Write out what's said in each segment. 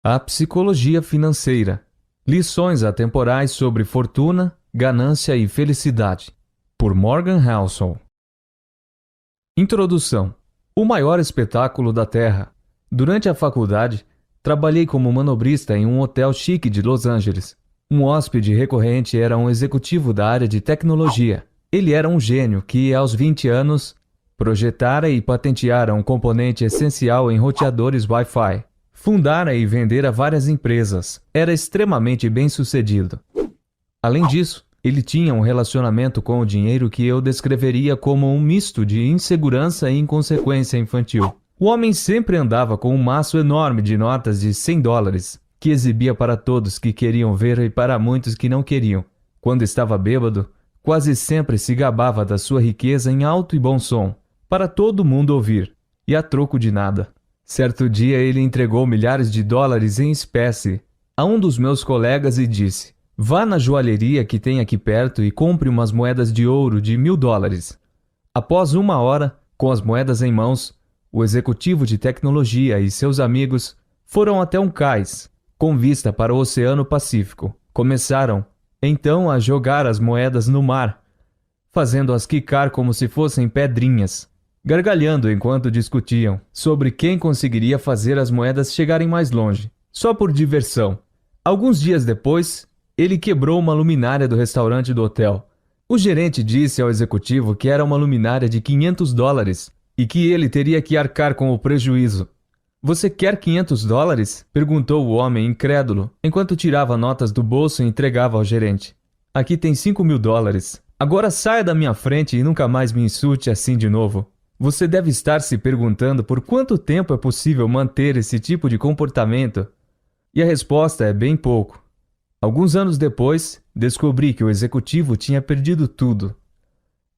A Psicologia Financeira. Lições atemporais sobre fortuna, ganância e felicidade. Por Morgan Housel. Introdução. O maior espetáculo da Terra. Durante a faculdade, trabalhei como manobrista em um hotel chique de Los Angeles. Um hóspede recorrente era um executivo da área de tecnologia. Ele era um gênio que, aos 20 anos, projetara e patenteara um componente essencial em roteadores Wi-Fi. Fundara e vendera várias empresas. Era extremamente bem-sucedido. Além disso, ele tinha um relacionamento com o dinheiro que eu descreveria como um misto de insegurança e inconsequência infantil. O homem sempre andava com um maço enorme de notas de $100, que exibia para todos que queriam ver e para muitos que não queriam. Quando estava bêbado, quase sempre se gabava da sua riqueza em alto e bom som, para todo mundo ouvir, e a troco de nada. Certo dia ele entregou milhares de dólares em espécie a um dos meus colegas e disse: "Vá na joalheria que tem aqui perto e compre umas moedas de ouro de $1.000. Após 1 hora, com as moedas em mãos, o executivo de tecnologia e seus amigos foram até um cais, com vista para o Oceano Pacífico. Começaram, então, a jogar as moedas no mar, fazendo-as quicar como se fossem pedrinhas, gargalhando enquanto discutiam sobre quem conseguiria fazer as moedas chegarem mais longe, só por diversão. Alguns dias depois, ele quebrou uma luminária do restaurante do hotel. O gerente disse ao executivo que era uma luminária de $500 e que ele teria que arcar com o prejuízo. "Você quer $500? Perguntou o homem incrédulo, enquanto tirava notas do bolso e entregava ao gerente. "Aqui tem $5.000. Agora saia da minha frente e nunca mais me insulte assim de novo." Você deve estar se perguntando por quanto tempo é possível manter esse tipo de comportamento. E a resposta é bem pouco. Alguns anos depois, descobri que o executivo tinha perdido tudo.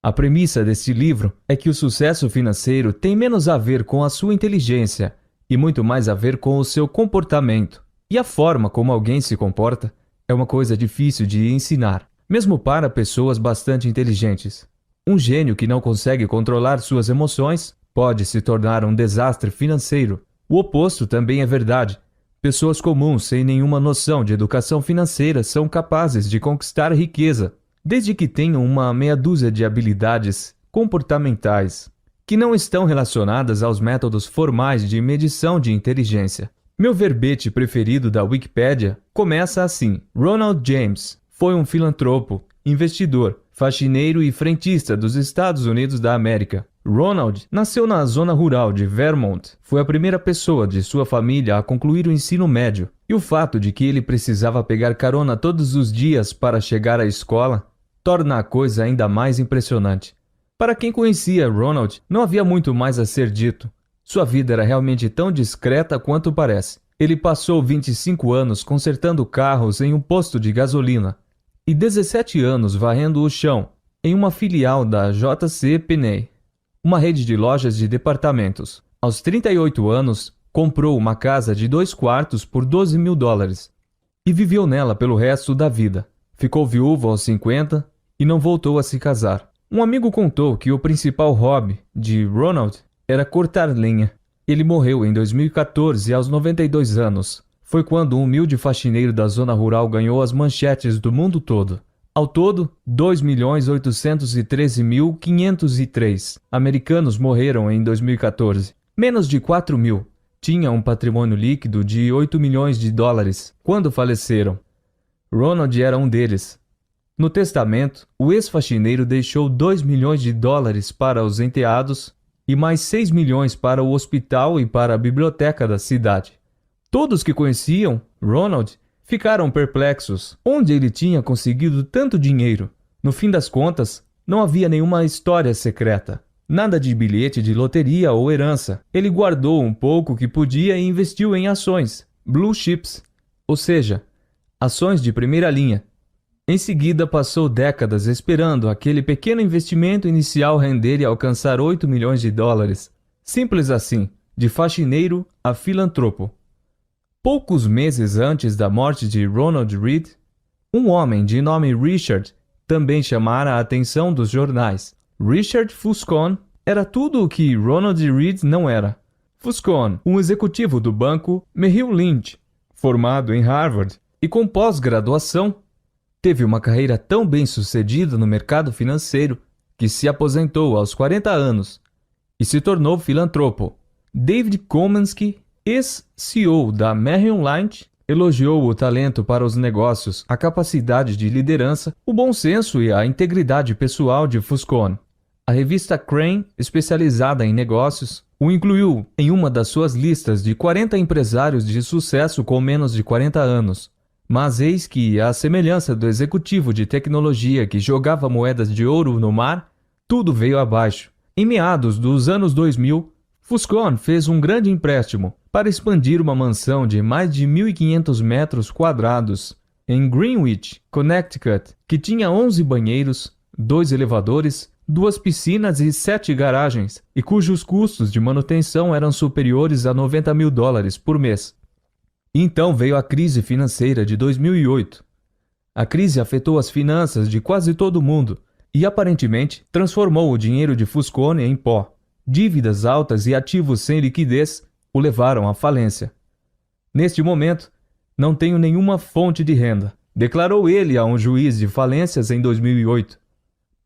A premissa deste livro é que o sucesso financeiro tem menos a ver com a sua inteligência e muito mais a ver com o seu comportamento. E a forma como alguém se comporta é uma coisa difícil de ensinar, mesmo para pessoas bastante inteligentes. Um gênio que não consegue controlar suas emoções pode se tornar um desastre financeiro. O oposto também é verdade. Pessoas comuns sem nenhuma noção de educação financeira são capazes de conquistar riqueza, desde que tenham uma meia dúzia de habilidades comportamentais, que não estão relacionadas aos métodos formais de medição de inteligência. Meu verbete preferido da Wikipédia começa assim: Ronald James foi um filantropo, investidor, faxineiro e frentista dos Estados Unidos da América. Ronald nasceu na zona rural de Vermont. Foi a primeira pessoa de sua família a concluir o ensino médio, e o fato de que ele precisava pegar carona todos os dias para chegar à escola torna a coisa ainda mais impressionante. Para quem conhecia Ronald, não havia muito mais a ser dito. Sua vida era realmente tão discreta quanto parece. Ele passou 25 anos consertando carros em um posto de gasolina e 17 anos varrendo o chão em uma filial da JC Penney, uma rede de lojas de departamentos. Aos 38 anos, comprou uma casa de 2 quartos por $12.000 e viveu nela pelo resto da vida. Ficou viúvo aos 50 e não voltou a se casar. Um amigo contou que o principal hobby de Ronald era cortar lenha. Ele morreu em 2014 aos 92 anos. Foi quando um humilde faxineiro da zona rural ganhou as manchetes do mundo todo. Ao todo, 2.813.503 americanos morreram em 2014. Menos de 4.000 tinham um patrimônio líquido de $8 milhões quando faleceram. Ronald era um deles. No testamento, o ex-faxineiro deixou $2 milhões para os enteados e mais 6 milhões para o hospital e para a biblioteca da cidade. Todos que conheciam Ronald ficaram perplexos. Onde ele tinha conseguido tanto dinheiro? No fim das contas, não havia nenhuma história secreta. Nada de bilhete de loteria ou herança. Ele guardou um pouco que podia e investiu em ações, blue chips, ou seja, ações de primeira linha. Em seguida, passou décadas esperando aquele pequeno investimento inicial render e alcançar $8 milhões. Simples assim, de faxineiro a filantropo. Poucos meses antes da morte de Ronald Read, um homem de nome Richard também chamara a atenção dos jornais. Richard Fuscon era tudo o que Ronald Read não era. Fuscon, um executivo do banco Merrill Lynch, Formado em Harvard e com pós-graduação, teve uma carreira tão bem-sucedida no mercado financeiro que se aposentou aos 40 anos e se tornou filantropo. David Komansky, ex-CEO da Merrill Lynch, elogiou o talento para os negócios, a capacidade de liderança, o bom senso e a integridade pessoal de Foscone. A revista Crane, especializada em negócios, o incluiu em uma das suas listas de 40 empresários de sucesso com menos de 40 anos. Mas eis que, à semelhança do executivo de tecnologia que jogava moedas de ouro no mar, tudo veio abaixo. Em meados dos anos 2000, Foscone fez um grande empréstimo para expandir uma mansão de mais de 1.500 metros quadrados em Greenwich, Connecticut, que tinha 11 banheiros, 2 elevadores, 2 piscinas e 7 garagens, e cujos custos de manutenção eram superiores a $90 mil por mês. Então veio a crise financeira de 2008. A crise afetou as finanças de quase todo mundo e aparentemente transformou o dinheiro de Foscone em pó. Dívidas altas e ativos sem liquidez o levaram à falência. Neste momento, não tenho nenhuma fonte de renda, declarou ele a um juiz de falências em 2008.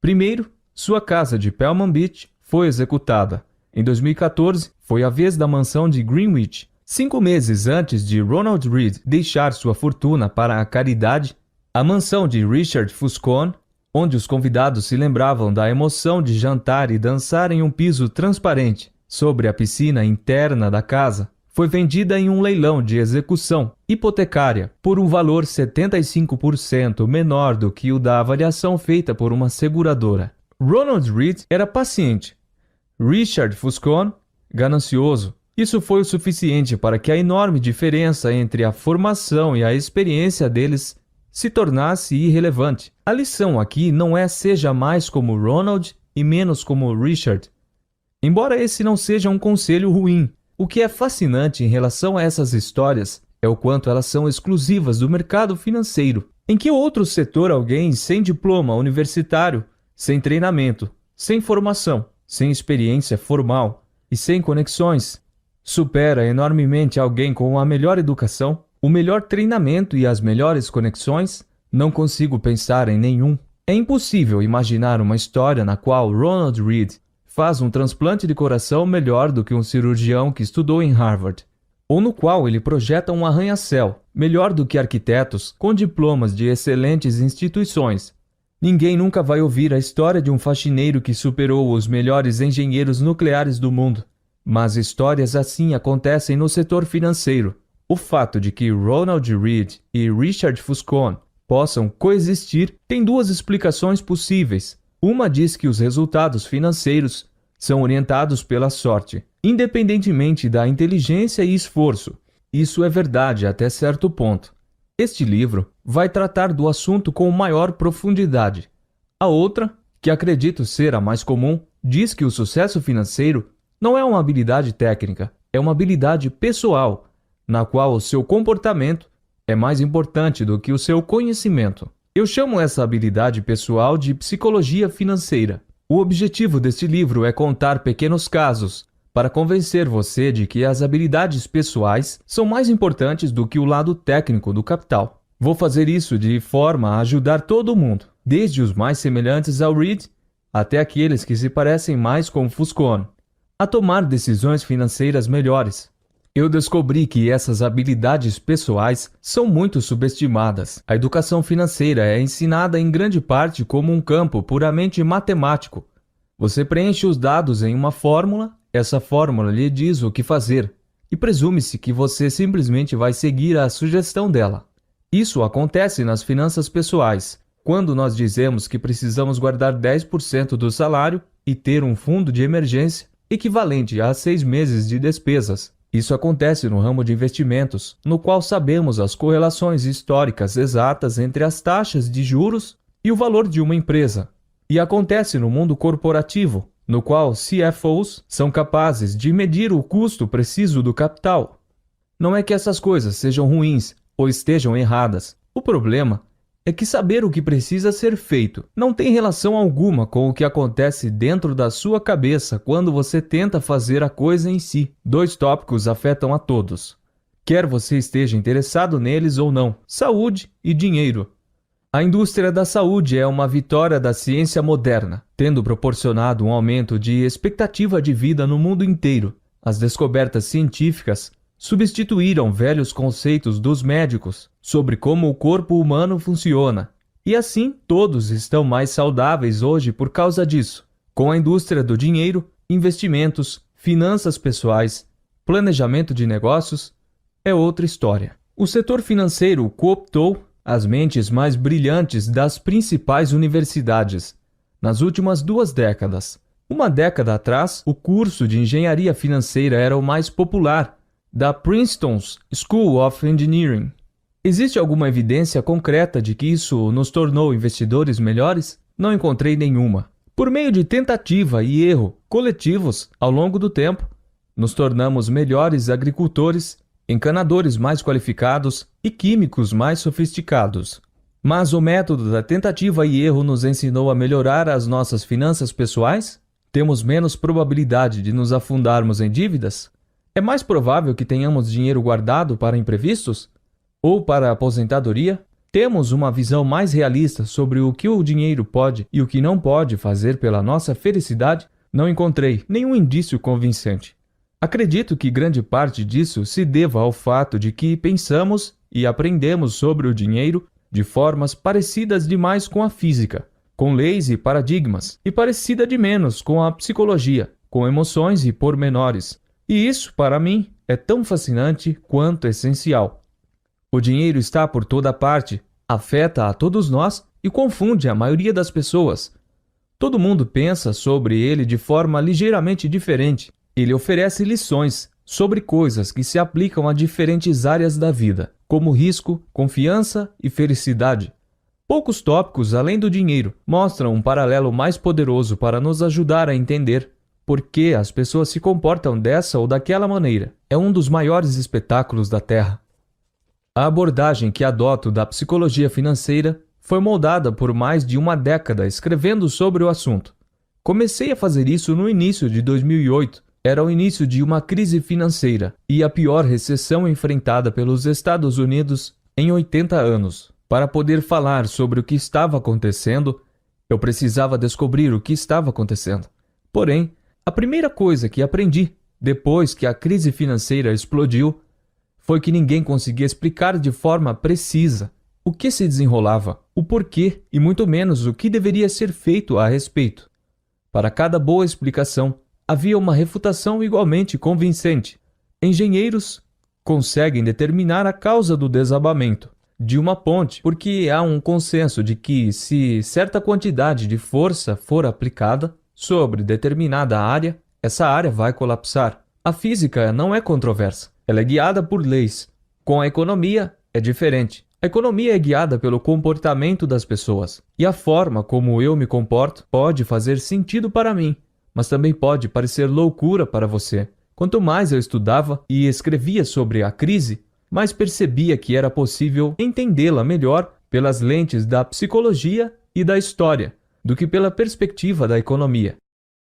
Primeiro, sua casa de Pelman Beach foi executada. Em 2014, foi a vez da mansão de Greenwich. 5 meses antes de Ronald Read deixar sua fortuna para a caridade, a mansão de Richard Foscone, onde os convidados se lembravam da emoção de jantar e dançar em um piso transparente sobre a piscina interna da casa, foi vendida em um leilão de execução hipotecária por um valor 75% menor do que o da avaliação feita por uma seguradora. Ronald Read era paciente. Richard Foscone, ganancioso. Isso foi o suficiente para que a enorme diferença entre a formação e a experiência deles se tornasse irrelevante. A lição aqui não seja mais como Ronald e menos como Richard. Embora esse não seja um conselho ruim, o que é fascinante em relação a essas histórias é o quanto elas são exclusivas do mercado financeiro. Em que outro setor alguém sem diploma universitário, sem treinamento, sem formação, sem experiência formal e sem conexões supera enormemente alguém com a melhor educação, o melhor treinamento e as melhores conexões? Não consigo pensar em nenhum. É impossível imaginar uma história na qual Ronald Read faz um transplante de coração melhor do que um cirurgião que estudou em Harvard, ou no qual ele projeta um arranha-céu melhor do que arquitetos com diplomas de excelentes instituições. Ninguém nunca vai ouvir a história de um faxineiro que superou os melhores engenheiros nucleares do mundo. Mas histórias assim acontecem no setor financeiro. O fato de que Ronald Read e Richard Foscone possam coexistir tem 2 explicações possíveis. Uma diz que os resultados financeiros são orientados pela sorte, independentemente da inteligência e esforço. Isso é verdade até certo ponto. Este livro vai tratar do assunto com maior profundidade. A outra, que acredito ser a mais comum, diz que o sucesso financeiro não é uma habilidade técnica, é uma habilidade pessoal, na qual o seu comportamento é mais importante do que o seu conhecimento. Eu chamo essa habilidade pessoal de psicologia financeira. O objetivo deste livro é contar pequenos casos para convencer você de que as habilidades pessoais são mais importantes do que o lado técnico do capital. Vou fazer isso de forma a ajudar todo mundo, desde os mais semelhantes ao Read até aqueles que se parecem mais com Foscone, a tomar decisões financeiras melhores. Eu descobri que essas habilidades pessoais são muito subestimadas. A educação financeira é ensinada em grande parte como um campo puramente matemático. Você preenche os dados em uma fórmula, essa fórmula lhe diz o que fazer, e presume-se que você simplesmente vai seguir a sugestão dela. Isso acontece nas finanças pessoais, quando nós dizemos que precisamos guardar 10% do salário e ter um fundo de emergência equivalente a 6 meses de despesas. Isso acontece no ramo de investimentos, no qual sabemos as correlações históricas exatas entre as taxas de juros e o valor de uma empresa. E acontece no mundo corporativo, no qual CFOs são capazes de medir o custo preciso do capital. Não é que essas coisas sejam ruins ou estejam erradas. O problema é que saber o que precisa ser feito não tem relação alguma com o que acontece dentro da sua cabeça quando você tenta fazer a coisa em si. 2 tópicos afetam a todos. quer você esteja interessado neles ou não. Saúde e dinheiro. A indústria da saúde é uma vitória da ciência moderna, tendo proporcionado um aumento de expectativa de vida no mundo inteiro. As descobertas científicas substituíram velhos conceitos dos médicos sobre como o corpo humano funciona. E assim, todos estão mais saudáveis hoje por causa disso. Com a indústria do dinheiro, investimentos, finanças pessoais, planejamento de negócios, é outra história. O setor financeiro cooptou as mentes mais brilhantes das principais universidades nas últimas 2 décadas. Uma década atrás, o curso de engenharia financeira era o mais popular, da Princeton School of Engineering. Existe alguma evidência concreta de que isso nos tornou investidores melhores? Não encontrei nenhuma. Por meio de tentativa e erro coletivos ao longo do tempo, nos tornamos melhores agricultores, encanadores mais qualificados e químicos mais sofisticados. Mas o método da tentativa e erro nos ensinou a melhorar as nossas finanças pessoais? Temos menos probabilidade de nos afundarmos em dívidas? É mais provável que tenhamos dinheiro guardado para imprevistos? Ou para a aposentadoria? Temos uma visão mais realista sobre o que o dinheiro pode e o que não pode fazer pela nossa felicidade? Não encontrei nenhum indício convincente. Acredito que grande parte disso se deva ao fato de que pensamos e aprendemos sobre o dinheiro de formas parecidas demais com a física, com leis e paradigmas, e parecida de menos com a psicologia, com emoções e pormenores. E isso, para mim, é tão fascinante quanto essencial. O dinheiro está por toda parte, afeta a todos nós e confunde a maioria das pessoas. Todo mundo pensa sobre ele de forma ligeiramente diferente. Ele oferece lições sobre coisas que se aplicam a diferentes áreas da vida, como risco, confiança e felicidade. Poucos tópicos, além do dinheiro, mostram um paralelo mais poderoso para nos ajudar a entender por que as pessoas se comportam dessa ou daquela maneira. É um dos maiores espetáculos da Terra. A abordagem que adoto da psicologia financeira foi moldada por mais de uma década escrevendo sobre o assunto. Comecei a fazer isso no início de 2008. Era o início de uma crise financeira e a pior recessão enfrentada pelos Estados Unidos em 80 anos. Para poder falar sobre o que estava acontecendo, eu precisava descobrir o que estava acontecendo. Porém, a primeira coisa que aprendi depois que a crise financeira explodiu foi que ninguém conseguia explicar de forma precisa o que se desenrolava, o porquê e muito menos o que deveria ser feito a respeito. Para cada boa explicação, havia uma refutação igualmente convincente. Engenheiros conseguem determinar a causa do desabamento de uma ponte porque há um consenso de que, se certa quantidade de força for aplicada sobre determinada área, essa área vai colapsar. A física não é controversa, ela é guiada por leis. Com a economia, é diferente. A economia é guiada pelo comportamento das pessoas, e a forma como eu me comporto pode fazer sentido para mim, mas também pode parecer loucura para você. Quanto mais eu estudava e escrevia sobre a crise, mais percebia que era possível entendê-la melhor pelas lentes da psicologia e da história, do que pela perspectiva da economia.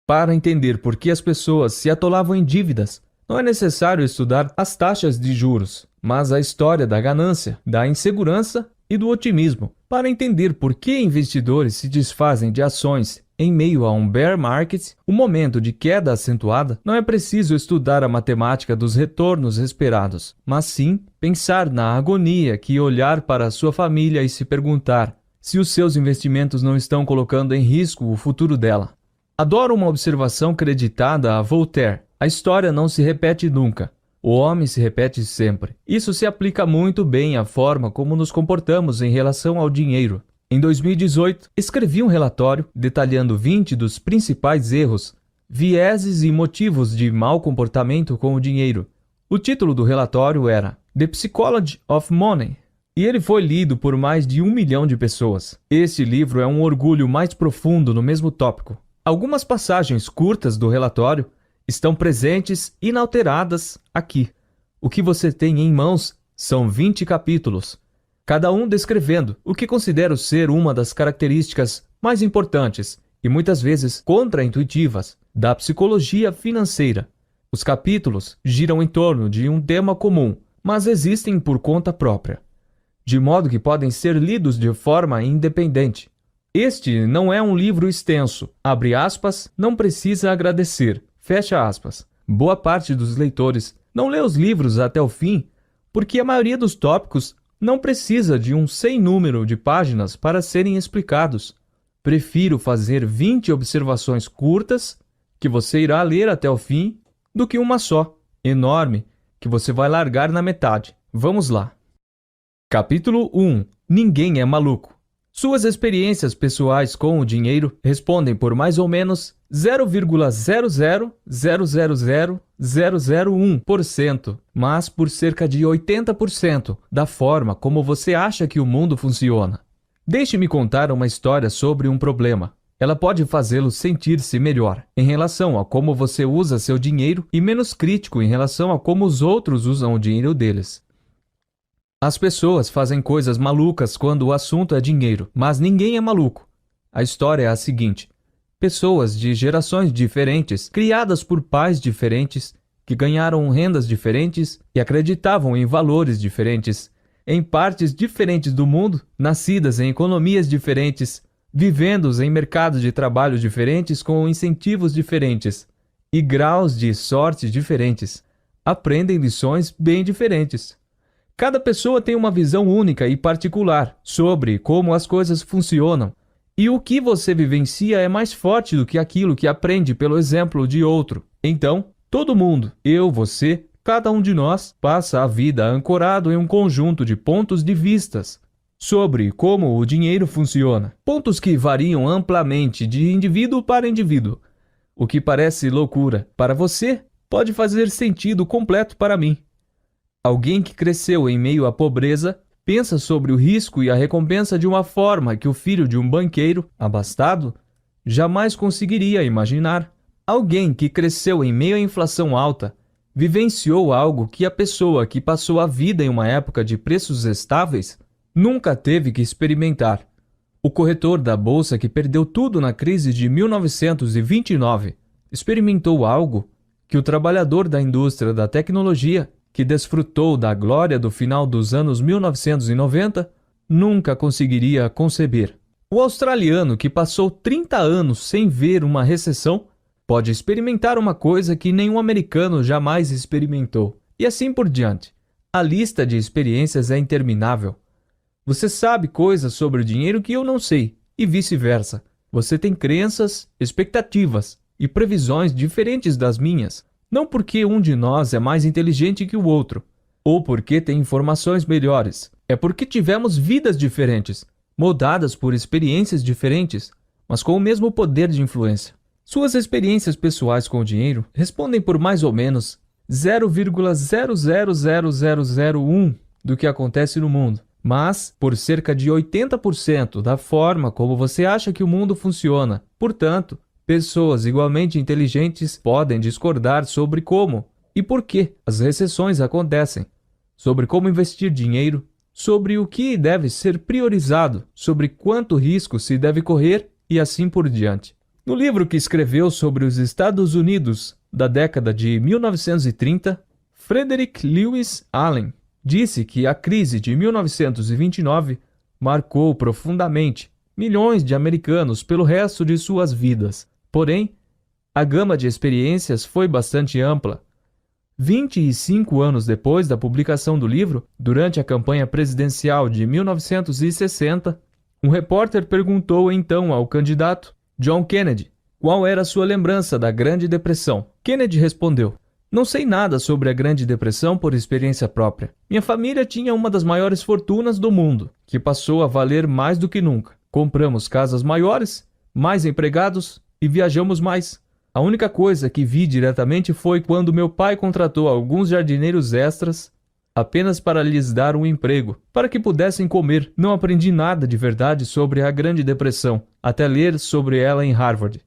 Para entender por que as pessoas se atolavam em dívidas, não é necessário estudar as taxas de juros, mas a história da ganância, da insegurança e do otimismo. Para entender por que investidores se desfazem de ações em meio a um bear market, um momento de queda acentuada, não é preciso estudar a matemática dos retornos esperados, mas sim pensar na agonia que olhar para a sua família e se perguntar se os seus investimentos não estão colocando em risco o futuro dela. Adoro uma observação creditada a Voltaire: a história não se repete nunca. O homem se repete sempre. Isso se aplica muito bem à forma como nos comportamos em relação ao dinheiro. Em 2018, escrevi um relatório detalhando 20 dos principais erros, vieses e motivos de mau comportamento com o dinheiro. O título do relatório era The Psychology of Money, e ele foi lido por mais de 1 milhão de pessoas. Este livro é um orgulho mais profundo no mesmo tópico. Algumas passagens curtas do relatório estão presentes inalteradas aqui. O que você tem em mãos são 20 capítulos, cada um descrevendo o que considero ser uma das características mais importantes e muitas vezes contra-intuitivas da psicologia financeira. Os capítulos giram em torno de um tema comum, mas existem por conta própria, de modo que podem ser lidos de forma independente. Este não é um livro extenso, abre aspas, não precisa agradecer, fecha aspas. Boa parte dos leitores não lê os livros até o fim, porque a maioria dos tópicos não precisa de um sem número de páginas para serem explicados. Prefiro fazer 20 observações curtas, que você irá ler até o fim, do que uma só, enorme, que você vai largar na metade. Vamos lá. Capítulo 1. Ninguém é maluco. Suas experiências pessoais com o dinheiro respondem por mais ou menos 0,0000001%, mas por cerca de 80% da forma como você acha que o mundo funciona. Deixe-me contar uma história sobre um problema. Ela pode fazê-lo sentir-se melhor em relação a como você usa seu dinheiro e menos crítico em relação a como os outros usam o dinheiro deles. As pessoas fazem coisas malucas quando o assunto é dinheiro, mas ninguém é maluco. A história é a seguinte: pessoas de gerações diferentes, criadas por pais diferentes, que ganharam rendas diferentes e acreditavam em valores diferentes, em partes diferentes do mundo, nascidas em economias diferentes, vivendo em mercados de trabalho diferentes com incentivos diferentes e graus de sorte diferentes, aprendem lições bem diferentes. Cada pessoa tem uma visão única e particular sobre como as coisas funcionam, e o que você vivencia é mais forte do que aquilo que aprende pelo exemplo de outro. Então, todo mundo, eu, você, cada um de nós, passa a vida ancorado em um conjunto de pontos de vistas sobre como o dinheiro funciona. Pontos que variam amplamente de indivíduo para indivíduo. O que parece loucura para você pode fazer sentido completo para mim. Alguém que cresceu em meio à pobreza pensa sobre o risco e a recompensa de uma forma que o filho de um banqueiro abastado jamais conseguiria imaginar. Alguém que cresceu em meio à inflação alta vivenciou algo que a pessoa que passou a vida em uma época de preços estáveis nunca teve que experimentar. O corretor da bolsa que perdeu tudo na crise de 1929 experimentou algo que o trabalhador da indústria da tecnologia que desfrutou da glória do final dos anos 1990, nunca conseguiria conceber. O australiano que passou 30 anos sem ver uma recessão pode experimentar uma coisa que nenhum americano jamais experimentou. E assim por diante. A lista de experiências é interminável. Você sabe coisas sobre o dinheiro que eu não sei, e vice-versa. Você tem crenças, expectativas e previsões diferentes das minhas. Não porque um de nós é mais inteligente que o outro, ou porque tem informações melhores. É porque tivemos vidas diferentes, moldadas por experiências diferentes, mas com o mesmo poder de influência. Suas experiências pessoais com o dinheiro respondem por mais ou menos 0,000001 do que acontece no mundo, mas por cerca de 80% da forma como você acha que o mundo funciona. Portanto, pessoas igualmente inteligentes podem discordar sobre como e por que as recessões acontecem, sobre como investir dinheiro, sobre o que deve ser priorizado, sobre quanto risco se deve correr e assim por diante. No livro que escreveu sobre os Estados Unidos da década de 1930, Frederick Lewis Allen disse que a crise de 1929 marcou profundamente milhões de americanos pelo resto de suas vidas. Porém, a gama de experiências foi bastante ampla. 25 anos depois da publicação do livro, durante a campanha presidencial de 1960, um repórter perguntou então ao candidato John Kennedy qual era sua lembrança da Grande Depressão. Kennedy respondeu: "Não sei nada sobre a Grande Depressão por experiência própria. Minha família tinha uma das maiores fortunas do mundo, que passou a valer mais do que nunca. Compramos casas maiores, mais empregados e viajamos mais. A única coisa que vi diretamente foi quando meu pai contratou alguns jardineiros extras apenas para lhes dar um emprego, para que pudessem comer. Não aprendi nada de verdade sobre a Grande Depressão, até ler sobre ela em Harvard."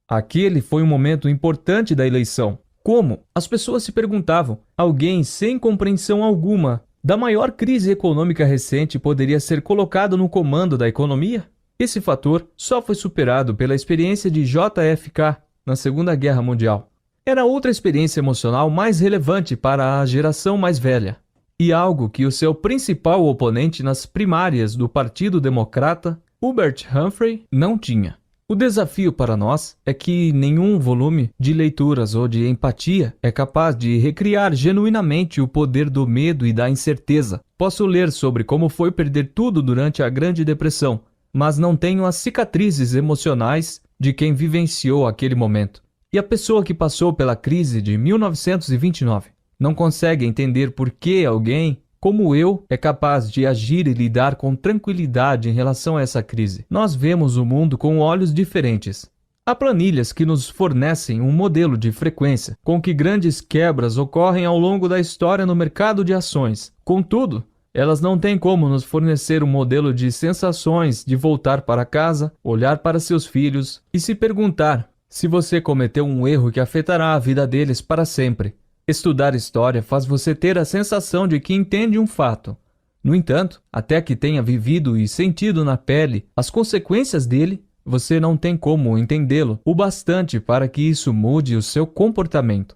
Aquele foi um momento importante da eleição. Como? As pessoas se perguntavam. Alguém sem compreensão alguma da maior crise econômica recente poderia ser colocado no comando da economia? Esse fator só foi superado pela experiência de JFK na Segunda Guerra Mundial. Era outra experiência emocional mais relevante para a geração mais velha. e algo que o seu principal oponente nas primárias do Partido Democrata, Hubert Humphrey, não tinha. O desafio para nós é que nenhum volume de leituras ou de empatia é capaz de recriar genuinamente o poder do medo e da incerteza. Posso ler sobre como foi perder tudo durante a Grande Depressão, mas não tenho as cicatrizes emocionais de quem vivenciou aquele momento. E a pessoa que passou pela crise de 1929 não consegue entender por que alguém como eu é capaz de agir e lidar com tranquilidade em relação a essa crise. Nós vemos o mundo com olhos diferentes. Há planilhas que nos fornecem um modelo de frequência com que grandes quebras ocorrem ao longo da história no mercado de ações. Contudo, elas não têm como nos fornecer um modelo de sensações de voltar para casa, olhar para seus filhos e se perguntar se você cometeu um erro que afetará a vida deles para sempre. Estudar história faz você ter a sensação de que entende um fato. No entanto, até que tenha vivido e sentido na pele as consequências dele, você não tem como entendê-lo o bastante para que isso mude o seu comportamento.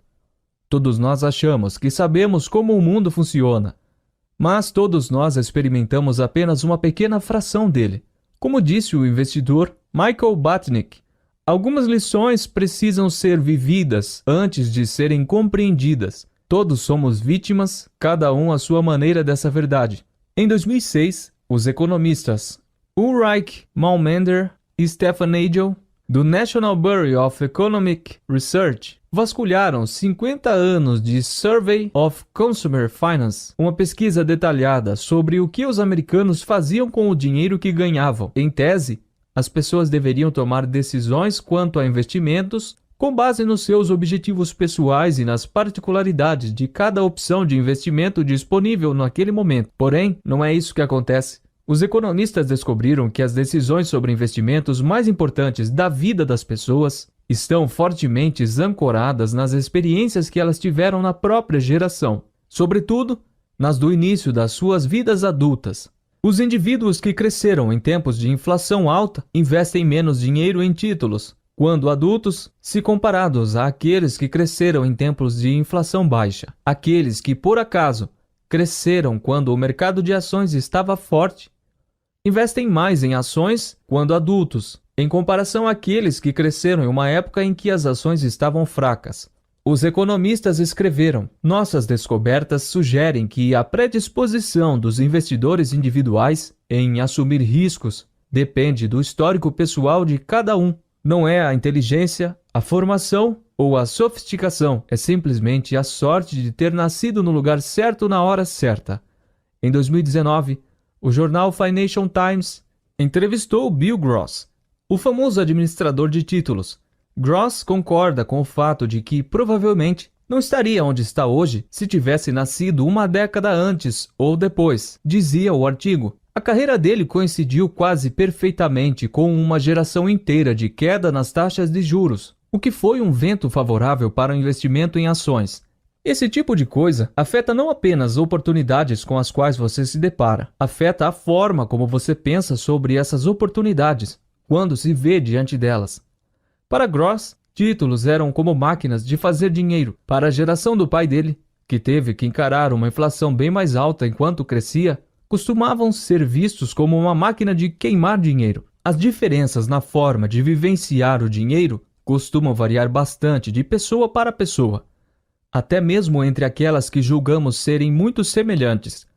Todos nós achamos que sabemos como o mundo funciona, mas todos nós experimentamos apenas uma pequena fração dele. Como disse o investidor Michael Batnick, algumas lições precisam ser vividas antes de serem compreendidas. Todos somos vítimas, cada um à sua maneira dessa verdade. Em 2006, os economistas Ulrich Maumender e Stefan Nagel, do National Bureau of Economic Research, vasculharam 50 anos de Survey of Consumer Finance, uma pesquisa detalhada sobre o que os americanos faziam com o dinheiro que ganhavam. Em tese, as pessoas deveriam tomar decisões quanto a investimentos com base nos seus objetivos pessoais e nas particularidades de cada opção de investimento disponível naquele momento. Porém, não é isso que acontece. Os economistas descobriram que as decisões sobre investimentos mais importantes da vida das pessoas estão fortemente ancoradas nas experiências que elas tiveram na própria geração, sobretudo nas do início das suas vidas adultas. Os indivíduos que cresceram em tempos de inflação alta investem menos dinheiro em títulos, quando adultos, se comparados àqueles que cresceram em tempos de inflação baixa. Aqueles que, por acaso, cresceram quando o mercado de ações estava forte, investem mais em ações quando adultos, em comparação àqueles que cresceram em uma época em que as ações estavam fracas. Os economistas escreveram: nossas descobertas sugerem que a predisposição dos investidores individuais em assumir riscos depende do histórico pessoal de cada um. Não é a inteligência, a formação ou a sofisticação, é simplesmente a sorte de ter nascido no lugar certo na hora certa. Em 2019, o jornal Financial Times entrevistou Bill Gross, o famoso administrador de títulos. Gross concorda com o fato de que, provavelmente, não estaria onde está hoje se tivesse nascido uma década antes ou depois, dizia o artigo. A carreira dele coincidiu quase perfeitamente com uma geração inteira de queda nas taxas de juros, o que foi um vento favorável para o investimento em ações. Esse tipo de coisa afeta não apenas oportunidades com as quais você se depara, afeta a forma como você pensa sobre essas oportunidades, quando se vê diante delas. Para Gross, títulos eram como máquinas de fazer dinheiro. Para a geração do pai dele, que teve que encarar uma inflação bem mais alta enquanto crescia, costumavam ser vistos como uma máquina de queimar dinheiro. As diferenças na forma de vivenciar o dinheiro costumam variar bastante de pessoa para pessoa, até mesmo entre aquelas que julgamos serem muito semelhantes.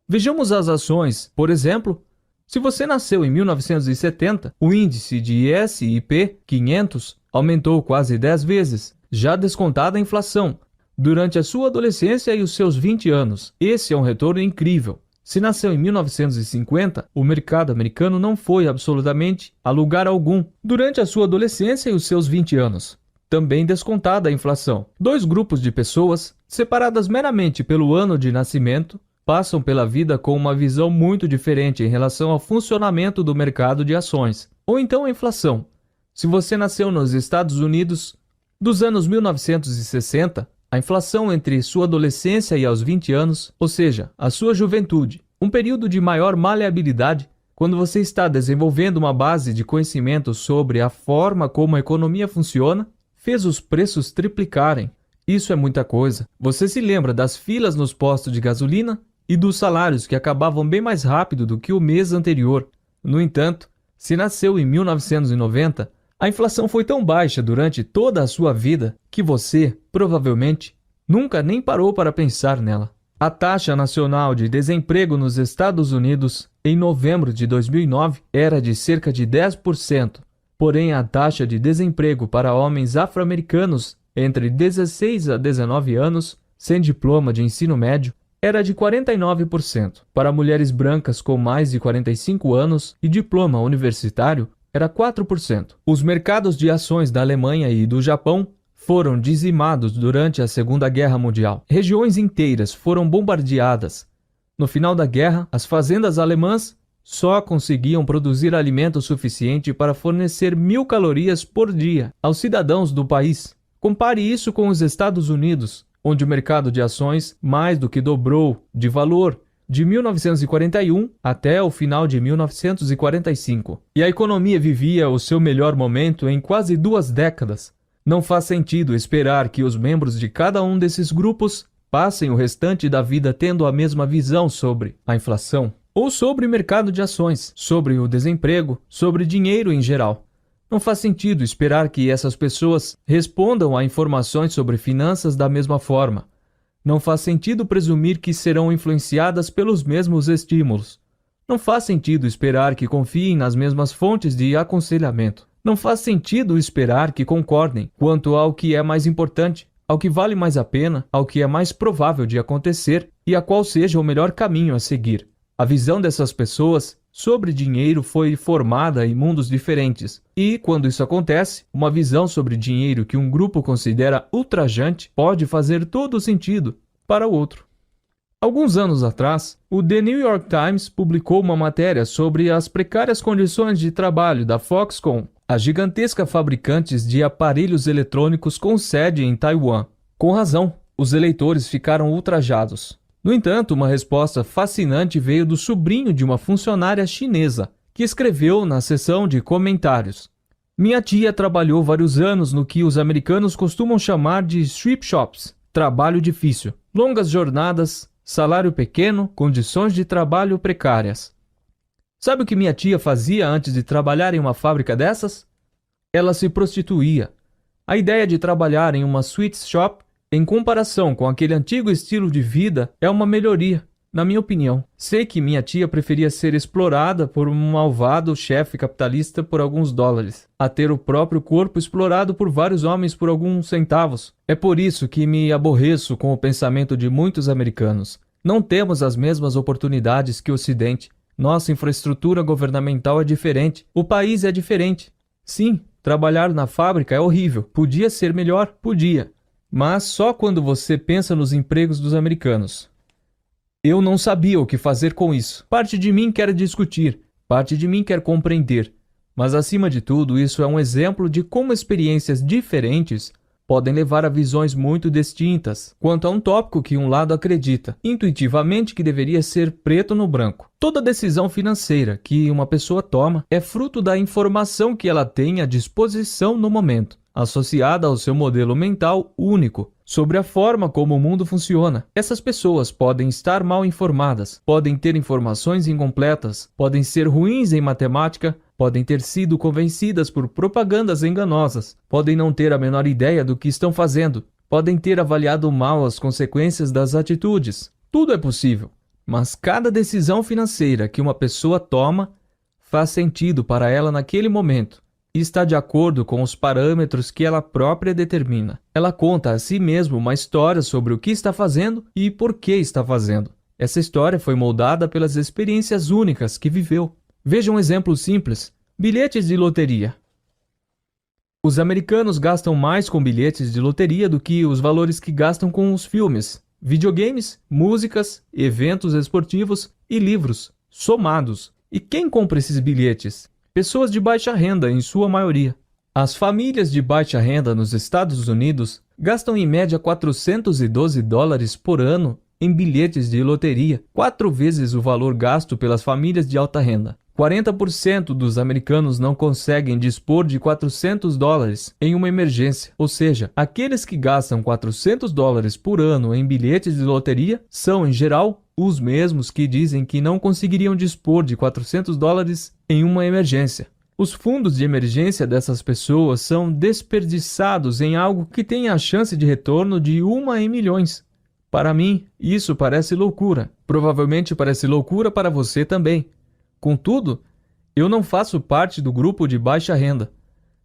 Vejamos as ações, por exemplo. Se você nasceu em 1970, o índice de S&P 500 aumentou quase 10 vezes, já descontada a inflação, durante a sua adolescência e os seus 20 anos. Esse é um retorno incrível. Se nasceu em 1950, o mercado americano não foi absolutamente a lugar algum durante a sua adolescência e os seus 20 anos. Também descontada a inflação. Dois grupos de pessoas, separadas meramente pelo ano de nascimento, passam pela vida com uma visão muito diferente em relação ao funcionamento do mercado de ações, ou então a inflação. Se você nasceu nos Estados Unidos dos anos 1960, a inflação entre sua adolescência e aos 20 anos, ou seja, a sua juventude, um período de maior maleabilidade, quando você está desenvolvendo uma base de conhecimento sobre a forma como a economia funciona, fez os preços triplicarem. Isso é muita coisa. Você se lembra das filas nos postos de gasolina? e dos salários que acabavam bem mais rápido do que o mês anterior. No entanto, se nasceu em 1990, a inflação foi tão baixa durante toda a sua vida que você, provavelmente, nunca nem parou para pensar nela. A taxa nacional de desemprego nos Estados Unidos em novembro de 2009 era de cerca de 10%, porém a taxa de desemprego para homens afro-americanos entre 16 a 19 anos, sem diploma de ensino médio, era de 49%. Para mulheres brancas com mais de 45 anos e diploma universitário, era 4%. Os mercados de ações da Alemanha e do Japão foram dizimados durante a Segunda Guerra Mundial. Regiões inteiras foram bombardeadas. No final da guerra, as fazendas alemãs só conseguiam produzir alimento suficiente para fornecer 1.000 calorias por dia aos cidadãos do país. Compare isso com os Estados Unidos, onde o mercado de ações mais do que dobrou de valor de 1941 até o final de 1945. E a economia vivia o seu melhor momento em quase 2 décadas. Não faz sentido esperar que os membros de cada um desses grupos passem o restante da vida tendo a mesma visão sobre a inflação, ou sobre o mercado de ações, sobre o desemprego, sobre dinheiro em geral. Não faz sentido esperar que essas pessoas respondam a informações sobre finanças da mesma forma. Não faz sentido presumir que serão influenciadas pelos mesmos estímulos. Não faz sentido esperar que confiem nas mesmas fontes de aconselhamento. Não faz sentido esperar que concordem quanto ao que é mais importante, ao que vale mais a pena, ao que é mais provável de acontecer e a qual seja o melhor caminho a seguir. A visão dessas pessoas sobre dinheiro foi formada em mundos diferentes. E, quando isso acontece, uma visão sobre dinheiro que um grupo considera ultrajante pode fazer todo o sentido para o outro. Alguns anos atrás, o The New York Times publicou uma matéria sobre as precárias condições de trabalho da Foxconn, a gigantesca fabricante de aparelhos eletrônicos com sede em Taiwan. Com razão, os eleitores ficaram ultrajados. No entanto, uma resposta fascinante veio do sobrinho de uma funcionária chinesa, que escreveu na seção de comentários: "Minha tia trabalhou vários anos no que os americanos costumam chamar de strip shops, trabalho difícil, longas jornadas, salário pequeno, condições de trabalho precárias. Sabe o que minha tia fazia antes de trabalhar em uma fábrica dessas? Ela se prostituía. A ideia de trabalhar em uma sweet shop, em comparação com aquele antigo estilo de vida, é uma melhoria, na minha opinião. Sei que minha tia preferia ser explorada por um malvado chefe capitalista por alguns dólares, a ter o próprio corpo explorado por vários homens por alguns centavos. É por isso que me aborreço com o pensamento de muitos americanos. Não temos as mesmas oportunidades que o Ocidente. Nossa infraestrutura governamental é diferente. O país é diferente. Sim, trabalhar na fábrica é horrível. Podia ser melhor? Podia. Mas só quando você pensa nos empregos dos americanos. Eu não sabia o que fazer com isso. Parte de mim quer discutir, parte de mim quer compreender. Mas acima de tudo, isso é um exemplo de como experiências diferentes podem levar a visões muito distintas quanto a um tópico que um lado acredita intuitivamente que deveria ser preto no branco. Toda decisão financeira que uma pessoa toma é fruto da informação que ela tem à disposição no momento, associada ao seu modelo mental único sobre a forma como o mundo funciona. Essas pessoas podem estar mal informadas, podem ter informações incompletas, podem ser ruins em matemática, podem ter sido convencidas por propagandas enganosas, podem não ter a menor ideia do que estão fazendo, podem ter avaliado mal as consequências das atitudes. Tudo é possível, mas cada decisão financeira que uma pessoa toma faz sentido para ela naquele momento e está de acordo com os parâmetros que ela própria determina. Ela conta a si mesma uma história sobre o que está fazendo e por que está fazendo. Essa história foi moldada pelas experiências únicas que viveu. Veja um exemplo simples: bilhetes de loteria. Os americanos gastam mais com bilhetes de loteria do que os valores que gastam com os filmes, videogames, músicas, eventos esportivos e livros, somados. E quem compra esses bilhetes? Pessoas de baixa renda, em sua maioria. As famílias de baixa renda nos Estados Unidos gastam em média $412 por ano em bilhetes de loteria, 4 vezes o valor gasto pelas famílias de alta renda. 40% dos americanos não conseguem dispor de $400 em uma emergência. Ou seja, aqueles que gastam $400 por ano em bilhetes de loteria são, em geral, os mesmos que dizem que não conseguiriam dispor de $400 em uma emergência. Os fundos de emergência dessas pessoas são desperdiçados em algo que tem a chance de retorno de 1 em milhões. Para mim, isso parece loucura. Provavelmente parece loucura para você também. Contudo, eu não faço parte do grupo de baixa renda.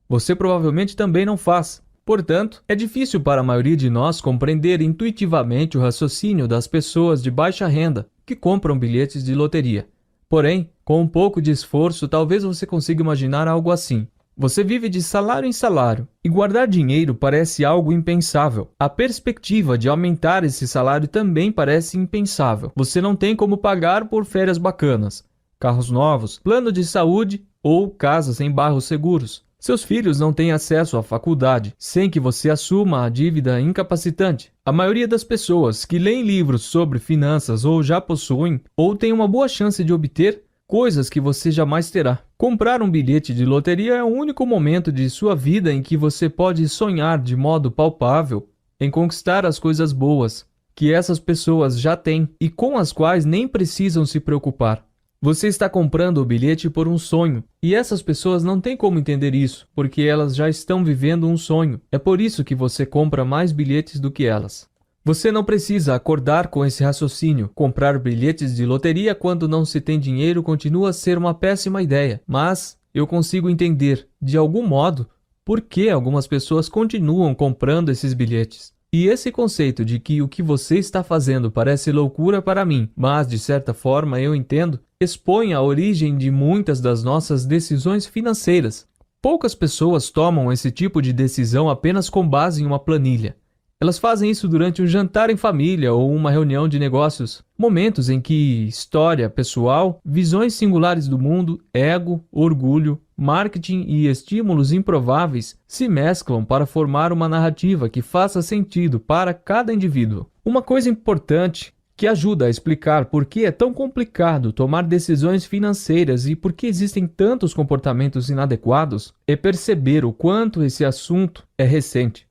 Você provavelmente também não faz. Portanto, é difícil para a maioria de nós compreender intuitivamente o raciocínio das pessoas de baixa renda que compram bilhetes de loteria. Porém, com um pouco de esforço, talvez você consiga imaginar algo assim. Você vive de salário em salário, e guardar dinheiro parece algo impensável. A perspectiva de aumentar esse salário também parece impensável. Você não tem como pagar por férias bacanas, carros novos, plano de saúde ou casas em bairros seguros. Seus filhos não têm acesso à faculdade sem que você assuma a dívida incapacitante. A maioria das pessoas que leem livros sobre finanças ou já possuem ou têm uma boa chance de obter coisas que você jamais terá. Comprar um bilhete de loteria é o único momento de sua vida em que você pode sonhar de modo palpável em conquistar as coisas boas que essas pessoas já têm e com as quais nem precisam se preocupar. Você está comprando o bilhete por um sonho, e essas pessoas não têm como entender isso, porque elas já estão vivendo um sonho. É por isso que você compra mais bilhetes do que elas. Você não precisa acordar com esse raciocínio. Comprar bilhetes de loteria quando não se tem dinheiro continua a ser uma péssima ideia, mas eu consigo entender, de algum modo, por que algumas pessoas continuam comprando esses bilhetes. E esse conceito de que o que você está fazendo parece loucura para mim, mas de certa forma eu entendo, expõe a origem de muitas das nossas decisões financeiras. Poucas pessoas tomam esse tipo de decisão apenas com base em uma planilha. Elas fazem isso durante um jantar em família ou uma reunião de negócios, momentos em que história pessoal, visões singulares do mundo, ego, orgulho, marketing e estímulos improváveis se mesclam para formar uma narrativa que faça sentido para cada indivíduo. Uma coisa importante que ajuda a explicar por que é tão complicado tomar decisões financeiras e por que existem tantos comportamentos inadequados é perceber o quanto esse assunto é recente.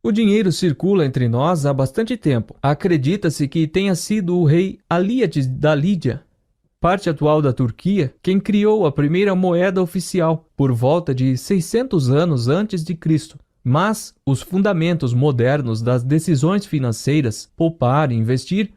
O dinheiro circula entre nós há bastante tempo. Acredita-se que tenha sido o rei Alíades da Lídia, parte atual da Turquia, quem criou a primeira moeda oficial, por volta de 600 anos antes de Cristo. Mas os fundamentos modernos das decisões financeiras, poupar e investir,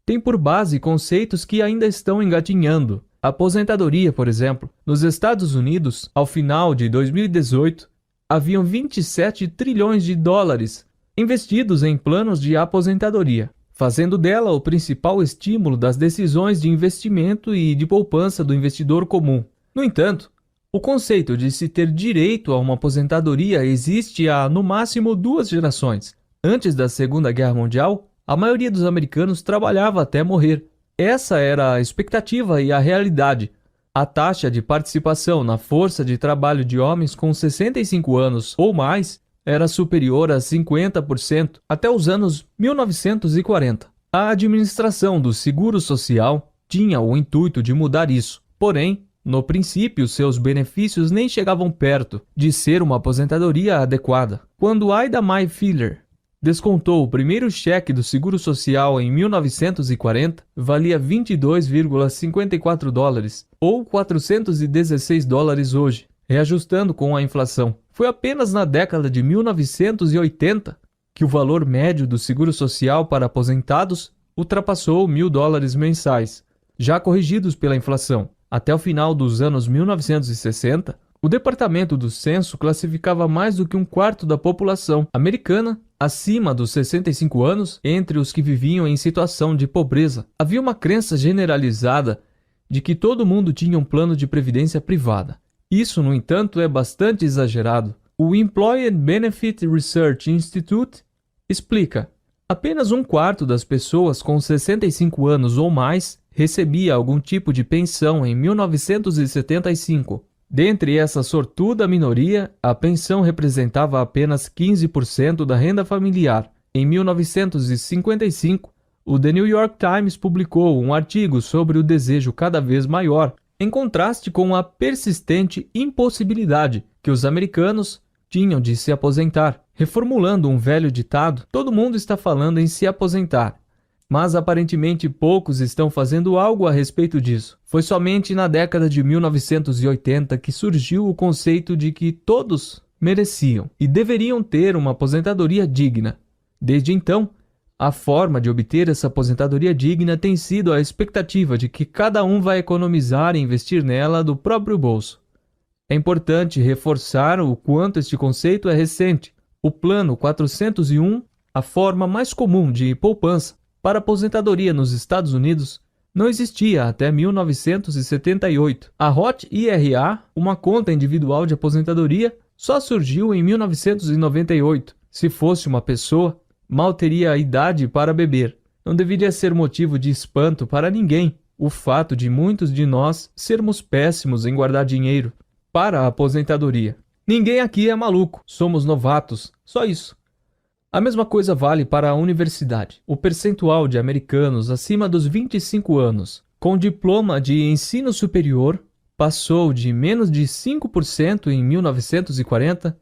têm por base conceitos que ainda estão engatinhando. Aposentadoria, por exemplo. Nos Estados Unidos, ao final de 2018, haviam 27 trilhões de dólares investidos em planos de aposentadoria, fazendo dela o principal estímulo das decisões de investimento e de poupança do investidor comum. No entanto, o conceito de se ter direito a uma aposentadoria existe há, no máximo, 2 gerações. Antes da Segunda Guerra Mundial, a maioria dos americanos trabalhava até morrer. Essa era a expectativa e a realidade. A taxa de participação na força de trabalho de homens com 65 anos ou mais era superior a 50% até os anos 1940. A administração do Seguro Social tinha o intuito de mudar isso. Porém, no princípio, seus benefícios nem chegavam perto de ser uma aposentadoria adequada. Quando Ida Mae Filler descontou o primeiro cheque do Seguro Social em 1940, valia $22,54 ou $416 hoje, reajustando com a inflação. Foi apenas na década de 1980 que o valor médio do Seguro Social para aposentados ultrapassou $1.000 mensais, já corrigidos pela inflação. Até o final dos anos 1960, o Departamento do Censo classificava mais do que um quarto da população americana acima dos 65 anos entre os que viviam em situação de pobreza. Havia uma crença generalizada de que todo mundo tinha um plano de previdência privada. Isso, no entanto, é bastante exagerado. O Employee Benefit Research Institute explica: apenas um quarto das pessoas com 65 anos ou mais recebia algum tipo de pensão em 1975. Dentre essa sortuda minoria, a pensão representava apenas 15% da renda familiar. Em 1955, o The New York Times publicou um artigo sobre o desejo cada vez maior em contraste com a persistente impossibilidade que os americanos tinham de se aposentar. Reformulando um velho ditado, todo mundo está falando em se aposentar, mas aparentemente poucos estão fazendo algo a respeito disso. Foi somente na década de 1980 que surgiu o conceito de que todos mereciam e deveriam ter uma aposentadoria digna. Desde então, a forma de obter essa aposentadoria digna tem sido a expectativa de que cada um vai economizar e investir nela do próprio bolso. É importante reforçar o quanto este conceito é recente. O Plano 401, a forma mais comum de poupança para aposentadoria nos Estados Unidos, não existia até 1978. A Roth IRA, uma conta individual de aposentadoria, só surgiu em 1998. Se fosse uma pessoa, mal teria a idade para beber. Não deveria ser motivo de espanto para ninguém o fato de muitos de nós sermos péssimos em guardar dinheiro para a aposentadoria. Ninguém aqui é maluco, somos novatos, só isso. A mesma coisa vale para a universidade. O percentual de americanos acima dos 25 anos com diploma de ensino superior passou de menos de 5% em 1940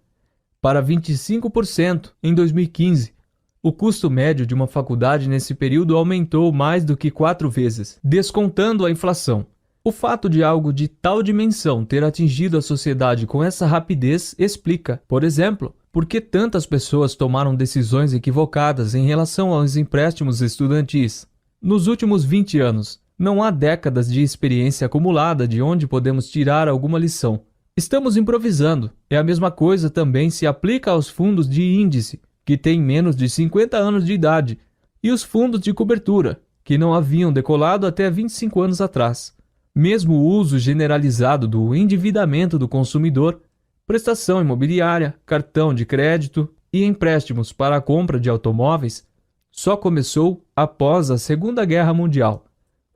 para 25% em 2015. O custo médio de uma faculdade nesse período aumentou mais do que 4 vezes, descontando a inflação. O fato de algo de tal dimensão ter atingido a sociedade com essa rapidez explica, por exemplo, por que tantas pessoas tomaram decisões equivocadas em relação aos empréstimos estudantis. Nos últimos 20 anos, não há décadas de experiência acumulada de onde podemos tirar alguma lição. Estamos improvisando. A mesma coisa também se aplica aos fundos de índice, que têm menos de 50 anos de idade, e os fundos de cobertura, que não haviam decolado até 25 anos atrás. Mesmo o uso generalizado do endividamento do consumidor, prestação imobiliária, cartão de crédito e empréstimos para a compra de automóveis só começou após a Segunda Guerra Mundial,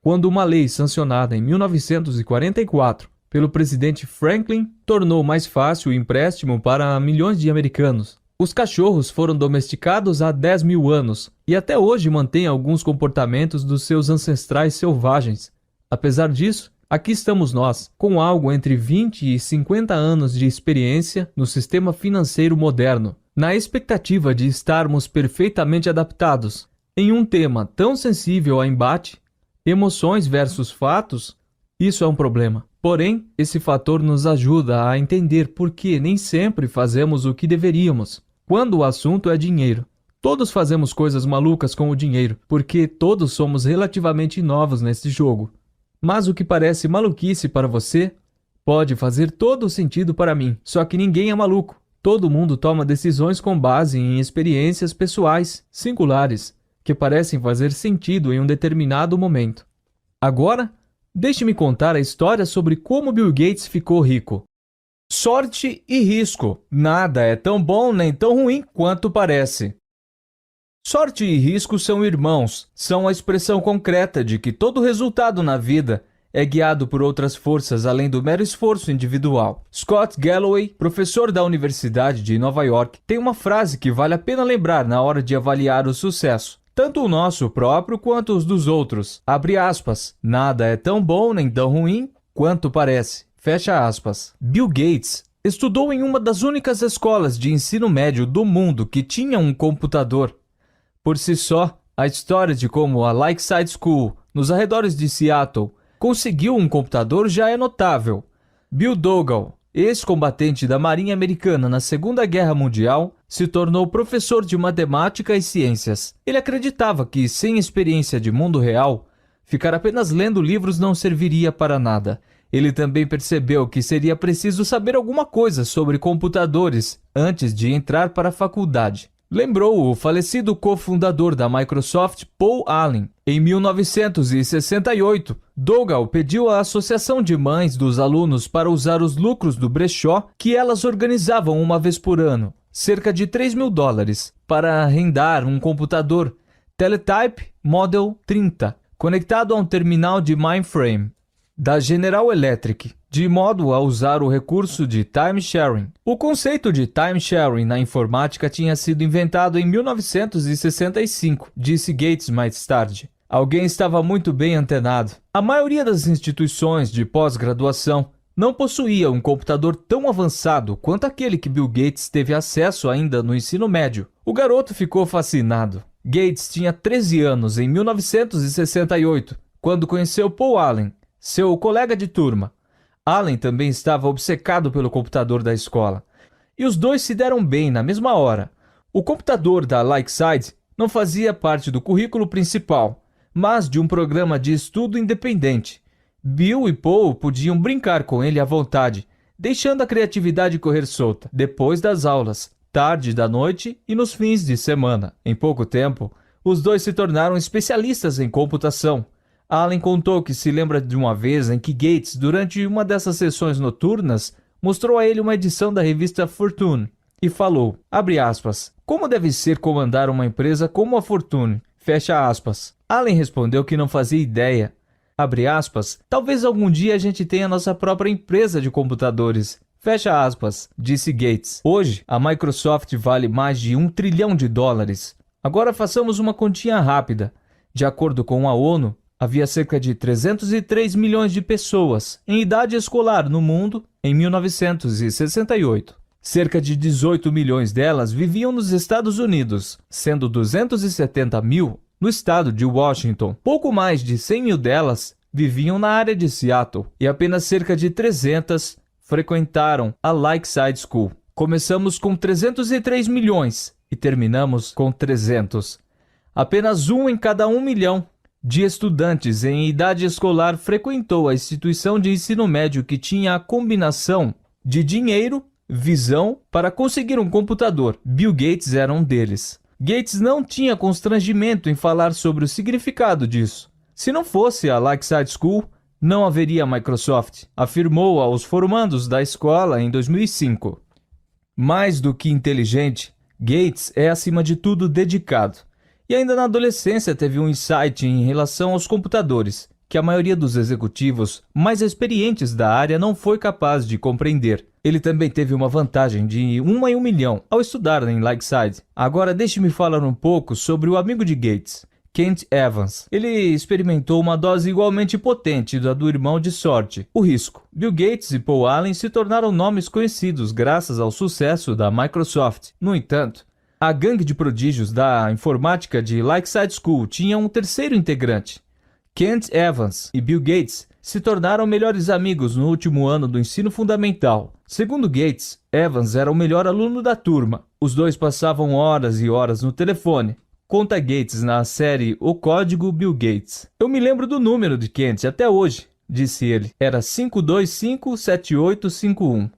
quando uma lei sancionada em 1944 pelo presidente Franklin tornou mais fácil o empréstimo para milhões de americanos. Os cachorros foram domesticados há 10 mil anos e até hoje mantêm alguns comportamentos dos seus ancestrais selvagens. Apesar disso, aqui estamos nós, com algo entre 20 e 50 anos de experiência no sistema financeiro moderno, na expectativa de estarmos perfeitamente adaptados. Em um tema tão sensível a embate, emoções versus fatos, isso é um problema. Porém, esse fator nos ajuda a entender por que nem sempre fazemos o que deveríamos, quando o assunto é dinheiro. Todos fazemos coisas malucas com o dinheiro, porque todos somos relativamente novos nesse jogo. Mas o que parece maluquice para você pode fazer todo o sentido para mim. Só que ninguém é maluco. Todo mundo toma decisões com base em experiências pessoais, singulares, que parecem fazer sentido em um determinado momento. Agora, deixe-me contar a história sobre como Bill Gates ficou rico. Sorte e risco. Nada é tão bom nem tão ruim quanto parece. Sorte e risco são irmãos, são a expressão concreta de que todo resultado na vida é guiado por outras forças além do mero esforço individual. Scott Galloway, professor da Universidade de Nova York, tem uma frase que vale a pena lembrar na hora de avaliar o sucesso, tanto o nosso próprio quanto os dos outros. Abre aspas, nada é tão bom nem tão ruim quanto parece. Fecha aspas. Bill Gates estudou em uma das únicas escolas de ensino médio do mundo que tinha um computador. Por si só, a história de como a Lakeside School, nos arredores de Seattle, conseguiu um computador já é notável. Bill Dougal, ex-combatente da Marinha Americana na Segunda Guerra Mundial, se tornou professor de matemática e ciências. Ele acreditava que, sem experiência de mundo real, ficar apenas lendo livros não serviria para nada. Ele também percebeu que seria preciso saber alguma coisa sobre computadores antes de entrar para a faculdade. Lembrou o falecido cofundador da Microsoft, Paul Allen. Em 1968, Dougal pediu à Associação de Mães dos Alunos para usar os lucros do brechó que elas organizavam uma vez por ano, cerca de $3.000, para arrendar um computador Teletype Model 30, conectado a um terminal de mainframe da General Electric, de modo a usar o recurso de time-sharing. O conceito de time-sharing na informática tinha sido inventado em 1965, disse Gates mais tarde. Alguém estava muito bem antenado. A maioria das instituições de pós-graduação não possuía um computador tão avançado quanto aquele que Bill Gates teve acesso ainda no ensino médio. O garoto ficou fascinado. Gates tinha 13 anos em 1968, quando conheceu Paul Allen, seu colega de turma. Allen também estava obcecado pelo computador da escola, e os dois se deram bem na mesma hora. O computador da Lakeside não fazia parte do currículo principal, mas de um programa de estudo independente. Bill e Paul podiam brincar com ele à vontade, deixando a criatividade correr solta, depois das aulas, tarde da noite e nos fins de semana. Em pouco tempo, os dois se tornaram especialistas em computação. Allen contou que se lembra de uma vez em que Gates, durante uma dessas sessões noturnas, mostrou a ele uma edição da revista Fortune e falou, abre aspas, como deve ser comandar uma empresa como a Fortune, fecha aspas. Allen respondeu que não fazia ideia. Abre aspas, talvez algum dia a gente tenha nossa própria empresa de computadores. Fecha aspas, disse Gates. Hoje, a Microsoft vale mais de $1 trilhão. Agora façamos uma continha rápida. De acordo com a ONU, havia cerca de 303 milhões de pessoas em idade escolar no mundo em 1968. Cerca de 18 milhões delas viviam nos Estados Unidos, sendo 270 mil no estado de Washington. Pouco mais de 100 mil delas viviam na área de Seattle e apenas cerca de 300 frequentaram a Lakeside School. Começamos com 303 milhões e terminamos com 300. Apenas 1 em cada 1 milhão de estudantes em idade escolar frequentou a instituição de ensino médio que tinha a combinação de dinheiro, visão para conseguir um computador. Bill Gates era um deles. Gates não tinha constrangimento em falar sobre o significado disso. Se não fosse a Lakeside School, não haveria Microsoft, afirmou aos formandos da escola em 2005. Mais do que inteligente, Gates é acima de tudo dedicado. E ainda na adolescência teve um insight em relação aos computadores, que a maioria dos executivos mais experientes da área não foi capaz de compreender. Ele também teve uma vantagem de 1 em 1 milhão ao estudar em Lakeside. Agora deixe-me falar um pouco sobre o amigo de Gates, Kent Evans. Ele experimentou uma dose igualmente potente da do irmão de sorte, o risco. Bill Gates e Paul Allen se tornaram nomes conhecidos graças ao sucesso da Microsoft. No entanto, a gangue de prodígios da informática de Lakeside School tinha um terceiro integrante. Kent Evans e Bill Gates se tornaram melhores amigos no último ano do ensino fundamental. Segundo Gates, Evans era o melhor aluno da turma. Os dois passavam horas e horas no telefone. Conta Gates na série O Código Bill Gates. Eu me lembro do número de Kent até hoje, disse ele. Era 5257851.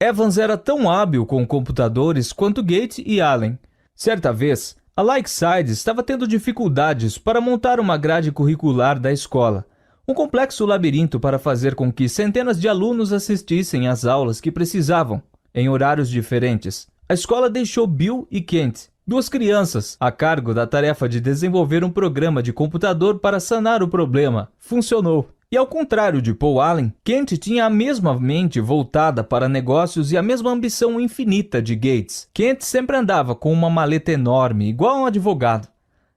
Evans era tão hábil com computadores quanto Gates e Allen. Certa vez, a Lakeside estava tendo dificuldades para montar uma grade curricular da escola. Um complexo labirinto para fazer com que centenas de alunos assistissem às aulas que precisavam, em horários diferentes. A escola deixou Bill e Kent, duas crianças, a cargo da tarefa de desenvolver um programa de computador para sanar o problema. Funcionou. E ao contrário de Paul Allen, Kent tinha a mesma mente voltada para negócios e a mesma ambição infinita de Gates. Kent sempre andava com uma maleta enorme, igual a um advogado.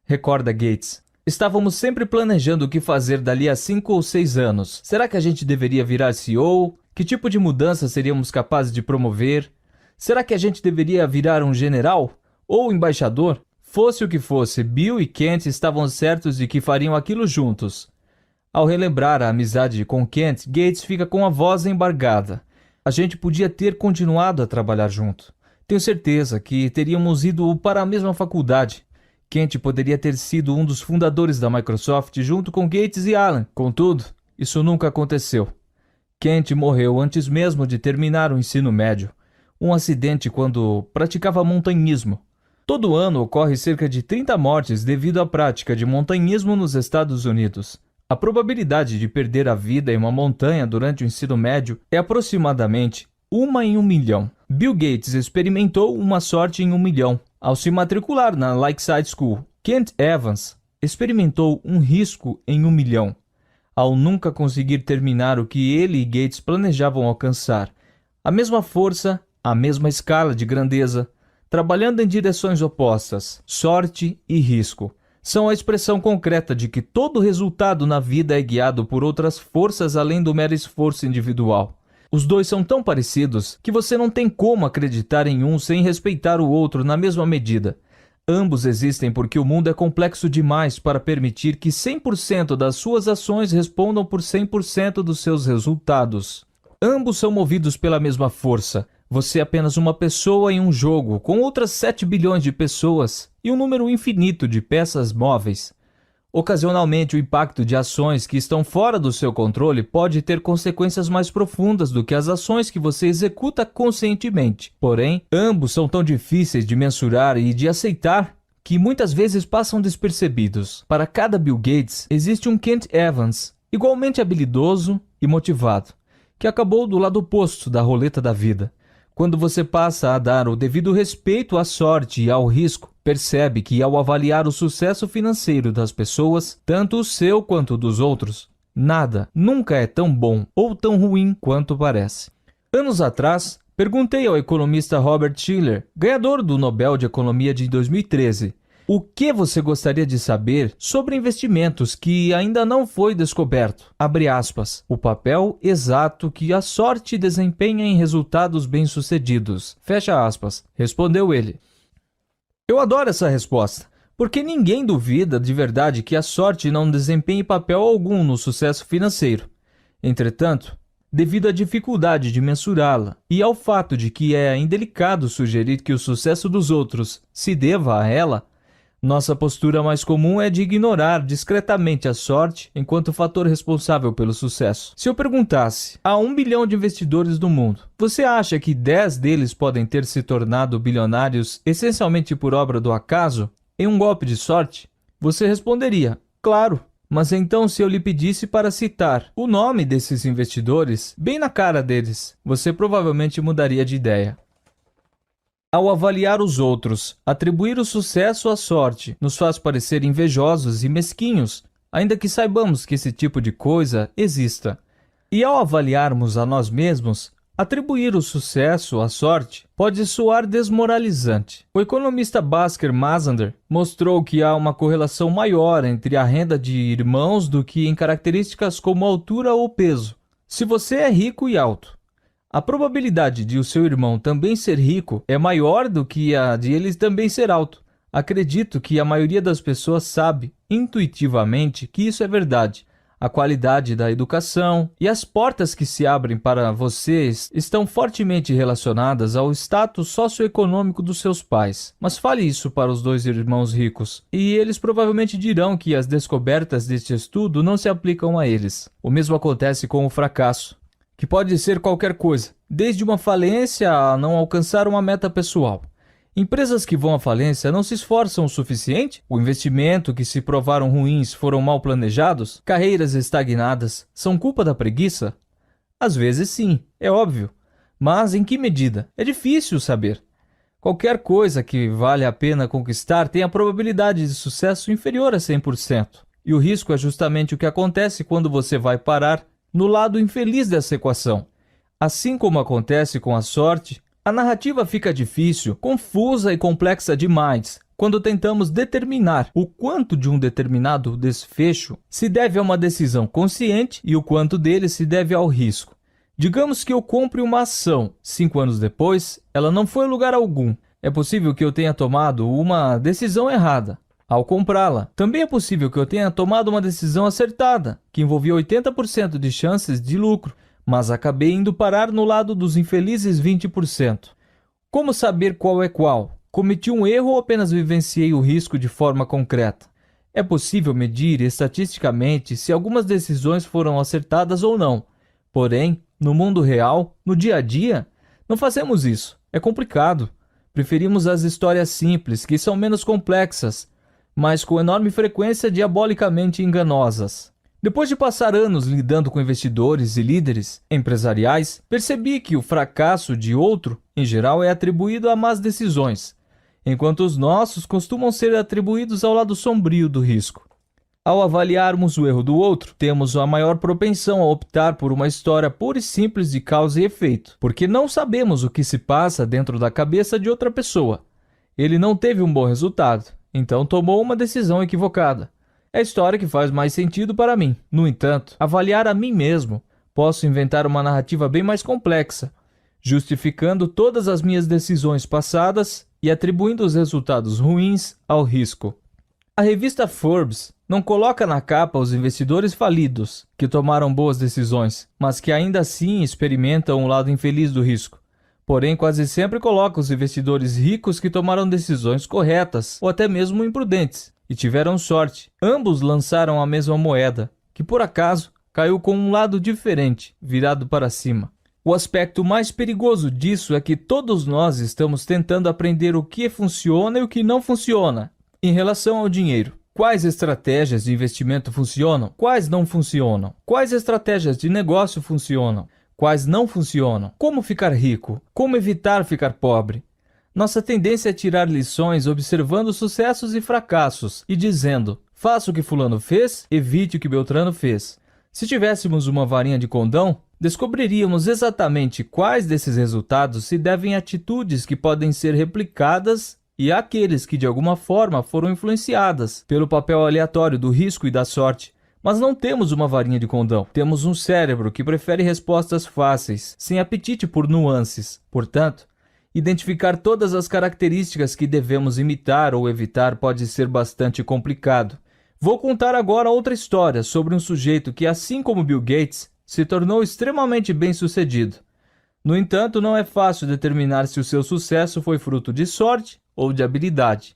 Recorda Gates. Estávamos sempre planejando o que fazer dali a 5 ou 6 anos. Será que a gente deveria virar CEO? Que tipo de mudança seríamos capazes de promover? Será que a gente deveria virar um general? Ou embaixador? Fosse o que fosse, Bill e Kent estavam certos de que fariam aquilo juntos. Ao relembrar a amizade com Kent, Gates fica com a voz embargada. A gente podia ter continuado a trabalhar junto. Tenho certeza que teríamos ido para a mesma faculdade. Kent poderia ter sido um dos fundadores da Microsoft junto com Gates e Allen. Contudo, isso nunca aconteceu. Kent morreu antes mesmo de terminar o ensino médio. Um acidente quando praticava montanhismo. Todo ano ocorre cerca de 30 mortes devido à prática de montanhismo nos Estados Unidos. A probabilidade de perder a vida em uma montanha durante o ensino médio é aproximadamente 1 em 1 milhão. Bill Gates experimentou uma sorte em 1 milhão ao se matricular na Lakeside School. Kent Evans experimentou um risco em 1 milhão ao nunca conseguir terminar o que ele e Gates planejavam alcançar. A mesma força, a mesma escala de grandeza, trabalhando em direções opostas, sorte e risco. são a expressão concreta de que todo resultado na vida é guiado por outras forças além do mero esforço individual. Os dois são tão parecidos que você não tem como acreditar em um sem respeitar o outro na mesma medida. Ambos existem porque o mundo é complexo demais para permitir que 100% das suas ações respondam por 100% dos seus resultados. Ambos são movidos pela mesma força. Você é apenas uma pessoa em um jogo, com outras 7 bilhões de pessoas e um número infinito de peças móveis. Ocasionalmente, o impacto de ações que estão fora do seu controle pode ter consequências mais profundas do que as ações que você executa conscientemente. Porém, ambos são tão difíceis de mensurar e de aceitar que muitas vezes passam despercebidos. Para cada Bill Gates, existe um Kent Evans, igualmente habilidoso e motivado, que acabou do lado oposto da roleta da vida. Quando você passa a dar o devido respeito à sorte e ao risco, percebe que ao avaliar o sucesso financeiro das pessoas, tanto o seu quanto o dos outros, nada nunca é tão bom ou tão ruim quanto parece. Anos atrás, perguntei ao economista Robert Shiller, ganhador do Nobel de Economia de 2013, o que você gostaria de saber sobre investimentos que ainda não foi descoberto? Abre aspas. O papel exato que a sorte desempenha em resultados bem-sucedidos. Fecha aspas. Respondeu ele. Eu adoro essa resposta, porque ninguém duvida de verdade que a sorte não desempenhe papel algum no sucesso financeiro. Entretanto, devido à dificuldade de mensurá-la e ao fato de que é indelicado sugerir que o sucesso dos outros se deva a ela, nossa postura mais comum é de ignorar discretamente a sorte enquanto fator responsável pelo sucesso. Se eu perguntasse a 1 bilhão de investidores do mundo, você acha que 10 deles podem ter se tornado bilionários essencialmente por obra do acaso, em um golpe de sorte? Você responderia, claro. Mas então, se eu lhe pedisse para citar o nome desses investidores, bem na cara deles, você provavelmente mudaria de ideia. Ao avaliar os outros, atribuir o sucesso à sorte nos faz parecer invejosos e mesquinhos, ainda que saibamos que esse tipo de coisa exista. E ao avaliarmos a nós mesmos, atribuir o sucesso à sorte pode soar desmoralizante. O economista Bhaskar Mazumdar mostrou que há uma correlação maior entre a renda de irmãos do que em características como altura ou peso. Se você é rico e alto, a probabilidade de o seu irmão também ser rico é maior do que a de ele também ser alto. Acredito que a maioria das pessoas sabe, intuitivamente, que isso é verdade. A qualidade da educação e as portas que se abrem para vocês estão fortemente relacionadas ao status socioeconômico dos seus pais. Mas fale isso para os 2 irmãos ricos, e eles provavelmente dirão que as descobertas deste estudo não se aplicam a eles. O mesmo acontece com o fracasso, que pode ser qualquer coisa, desde uma falência a não alcançar uma meta pessoal. Empresas que vão à falência não se esforçam o suficiente? O investimento que se provaram ruins foram mal planejados? Carreiras estagnadas são culpa da preguiça? Às vezes sim, é óbvio. Mas em que medida? É difícil saber. Qualquer coisa que vale a pena conquistar tem a probabilidade de sucesso inferior a 100%. E o risco é justamente o que acontece quando você vai parar no lado infeliz dessa equação. Assim como acontece com a sorte, a narrativa fica difícil, confusa e complexa demais quando tentamos determinar o quanto de um determinado desfecho se deve a uma decisão consciente e o quanto dele se deve ao risco. Digamos que eu compre uma ação. 5 anos depois, ela não foi a lugar algum. É possível que eu tenha tomado uma decisão errada ao comprá-la. Também é possível que eu tenha tomado uma decisão acertada, que envolvia 80% de chances de lucro, mas acabei indo parar no lado dos infelizes 20%. Como saber qual é qual? Cometi um erro ou apenas vivenciei o risco de forma concreta? É possível medir estatisticamente se algumas decisões foram acertadas ou não. Porém, no mundo real, no dia a dia, não fazemos isso. É complicado. Preferimos as histórias simples, que são menos complexas, mas com enorme frequência diabolicamente enganosas. Depois de passar anos lidando com investidores e líderes empresariais, percebi que o fracasso de outro, em geral, é atribuído a más decisões, enquanto os nossos costumam ser atribuídos ao lado sombrio do risco. Ao avaliarmos o erro do outro, temos a maior propensão a optar por uma história pura e simples de causa e efeito, porque não sabemos o que se passa dentro da cabeça de outra pessoa. Ele não teve um bom resultado, então tomou uma decisão equivocada. É a história que faz mais sentido para mim. No entanto, avaliar a mim mesmo, posso inventar uma narrativa bem mais complexa, justificando todas as minhas decisões passadas e atribuindo os resultados ruins ao risco. A revista Forbes não coloca na capa os investidores falidos, que tomaram boas decisões, mas que ainda assim experimentam um lado infeliz do risco. Porém, quase sempre coloca os investidores ricos que tomaram decisões corretas ou até mesmo imprudentes e tiveram sorte. Ambos lançaram a mesma moeda, que por acaso caiu com um lado diferente, virado para cima. O aspecto mais perigoso disso é que todos nós estamos tentando aprender o que funciona e o que não funciona. Em relação ao dinheiro, quais estratégias de investimento funcionam? Quais não funcionam? Quais estratégias de negócio funcionam? Quais não funcionam? Como ficar rico? Como evitar ficar pobre? Nossa tendência é tirar lições observando sucessos e fracassos e dizendo: faça o que fulano fez, evite o que Beltrano fez. Se tivéssemos uma varinha de condão, descobriríamos exatamente quais desses resultados se devem a atitudes que podem ser replicadas e àqueles que de alguma forma foram influenciadas pelo papel aleatório do risco e da sorte. Mas não temos uma varinha de condão. Temos um cérebro que prefere respostas fáceis, sem apetite por nuances. Portanto, identificar todas as características que devemos imitar ou evitar pode ser bastante complicado. Vou contar agora outra história sobre um sujeito que, assim como Bill Gates, se tornou extremamente bem-sucedido. No entanto, não é fácil determinar se o seu sucesso foi fruto de sorte ou de habilidade.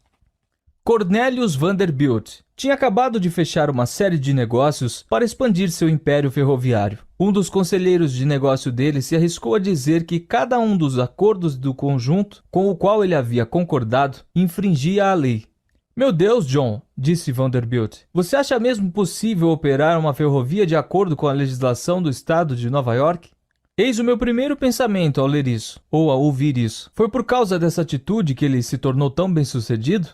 Cornelius Vanderbilt tinha acabado de fechar uma série de negócios para expandir seu império ferroviário. Um dos conselheiros de negócio dele se arriscou a dizer que cada um dos acordos do conjunto com o qual ele havia concordado infringia a lei. Meu Deus, John, disse Vanderbilt, você acha mesmo possível operar uma ferrovia de acordo com a legislação do estado de Nova York? Eis o meu primeiro pensamento ao ler isso, ou ao ouvir isso. Foi por causa dessa atitude que ele se tornou tão bem-sucedido?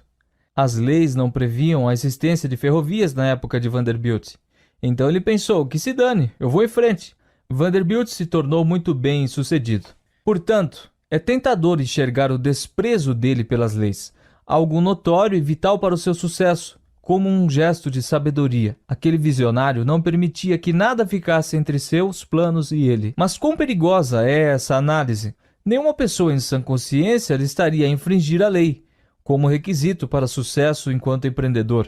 As leis não previam a existência de ferrovias na época de Vanderbilt. Então ele pensou, que se dane, eu vou em frente. Vanderbilt se tornou muito bem-sucedido. Portanto, é tentador enxergar o desprezo dele pelas leis, algo notório e vital para o seu sucesso, como um gesto de sabedoria. Aquele visionário não permitia que nada ficasse entre seus planos e ele. Mas quão perigosa é essa análise? Nenhuma pessoa em sã consciência estaria a infringir a lei, como requisito para sucesso enquanto empreendedor.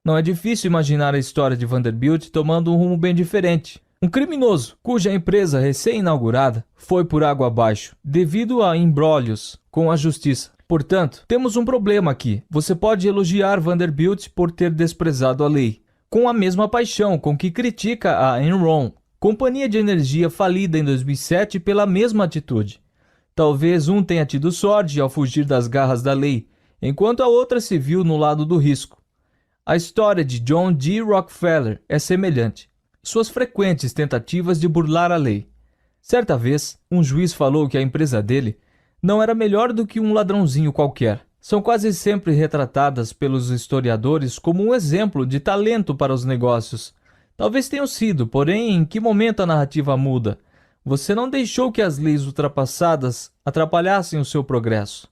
Não é difícil imaginar a história de Vanderbilt tomando um rumo bem diferente. Um criminoso, cuja empresa recém-inaugurada foi por água abaixo, devido a imbróglios com a justiça. Portanto, temos um problema aqui. Você pode elogiar Vanderbilt por ter desprezado a lei, com a mesma paixão com que critica a Enron, companhia de energia falida em 2007 pela mesma atitude. Talvez um tenha tido sorte ao fugir das garras da lei, enquanto a outra se viu no lado do risco. A história de John D. Rockefeller é semelhante. Suas frequentes tentativas de burlar a lei. Certa vez, um juiz falou que a empresa dele não era melhor do que um ladrãozinho qualquer. São quase sempre retratadas pelos historiadores como um exemplo de talento para os negócios. Talvez tenham sido, porém, em que momento a narrativa muda? Você não deixou que as leis ultrapassadas atrapalhassem o seu progresso.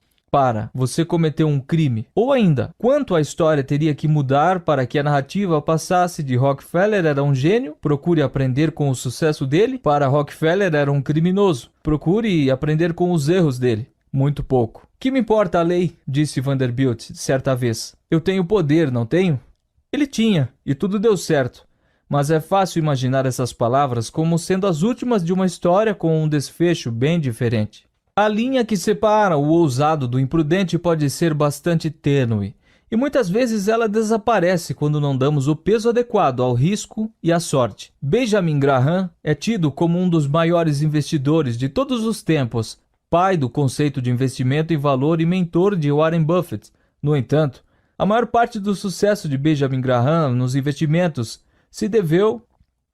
Você cometeu um crime. Ou ainda, quanto a história teria que mudar para que a narrativa passasse de Rockefeller era um gênio, procure aprender com o sucesso dele, para Rockefeller era um criminoso, procure aprender com os erros dele. Muito pouco. Que me importa a lei? Disse Vanderbilt certa vez. Eu tenho poder, não tenho? Ele tinha, e tudo deu certo. Mas é fácil imaginar essas palavras como sendo as últimas de uma história com um desfecho bem diferente. A linha que separa o ousado do imprudente pode ser bastante tênue, e muitas vezes ela desaparece quando não damos o peso adequado ao risco e à sorte. Benjamin Graham é tido como um dos maiores investidores de todos os tempos, pai do conceito de investimento em valor e mentor de Warren Buffett. No entanto, a maior parte do sucesso de Benjamin Graham nos investimentos se deveu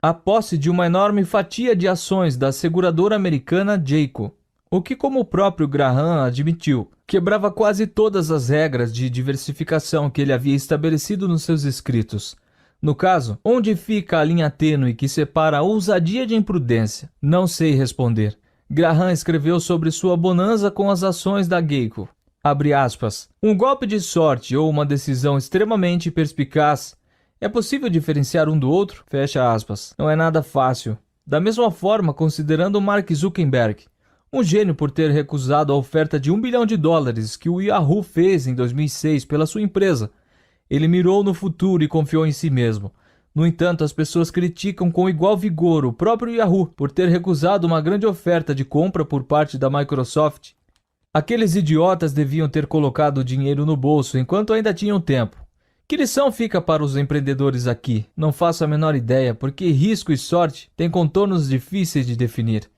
à posse de uma enorme fatia de ações da seguradora americana Geico, o que, como o próprio Graham admitiu, quebrava quase todas as regras de diversificação que ele havia estabelecido nos seus escritos. No caso, onde fica a linha tênue que separa a ousadia de imprudência? Não sei responder. Graham escreveu sobre sua bonança com as ações da Geico. Abre aspas. Um golpe de sorte ou uma decisão extremamente perspicaz. É possível diferenciar um do outro? Fecha aspas. Não é nada fácil. Da mesma forma, considerando Mark Zuckerberg, um gênio por ter recusado a oferta de $1 bilhão que o Yahoo fez em 2006 pela sua empresa. Ele mirou no futuro e confiou em si mesmo. No entanto, as pessoas criticam com igual vigor o próprio Yahoo por ter recusado uma grande oferta de compra por parte da Microsoft. Aqueles idiotas deviam ter colocado o dinheiro no bolso enquanto ainda tinham tempo. Que lição fica para os empreendedores aqui? Não faço a menor ideia, porque risco e sorte têm contornos difíceis de definir.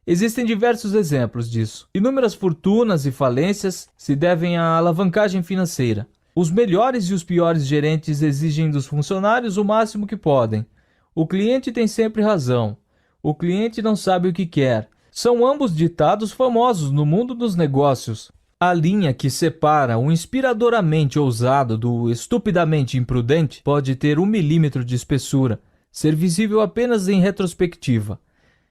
Existem diversos exemplos disso. Inúmeras fortunas e falências se devem à alavancagem financeira. Os melhores e os piores gerentes exigem dos funcionários o máximo que podem. O cliente tem sempre razão. O cliente não sabe o que quer. São ambos ditados famosos no mundo dos negócios. A linha que separa o inspiradoramente ousado do estupidamente imprudente pode ter 1 milímetro de espessura, ser visível apenas em retrospectiva.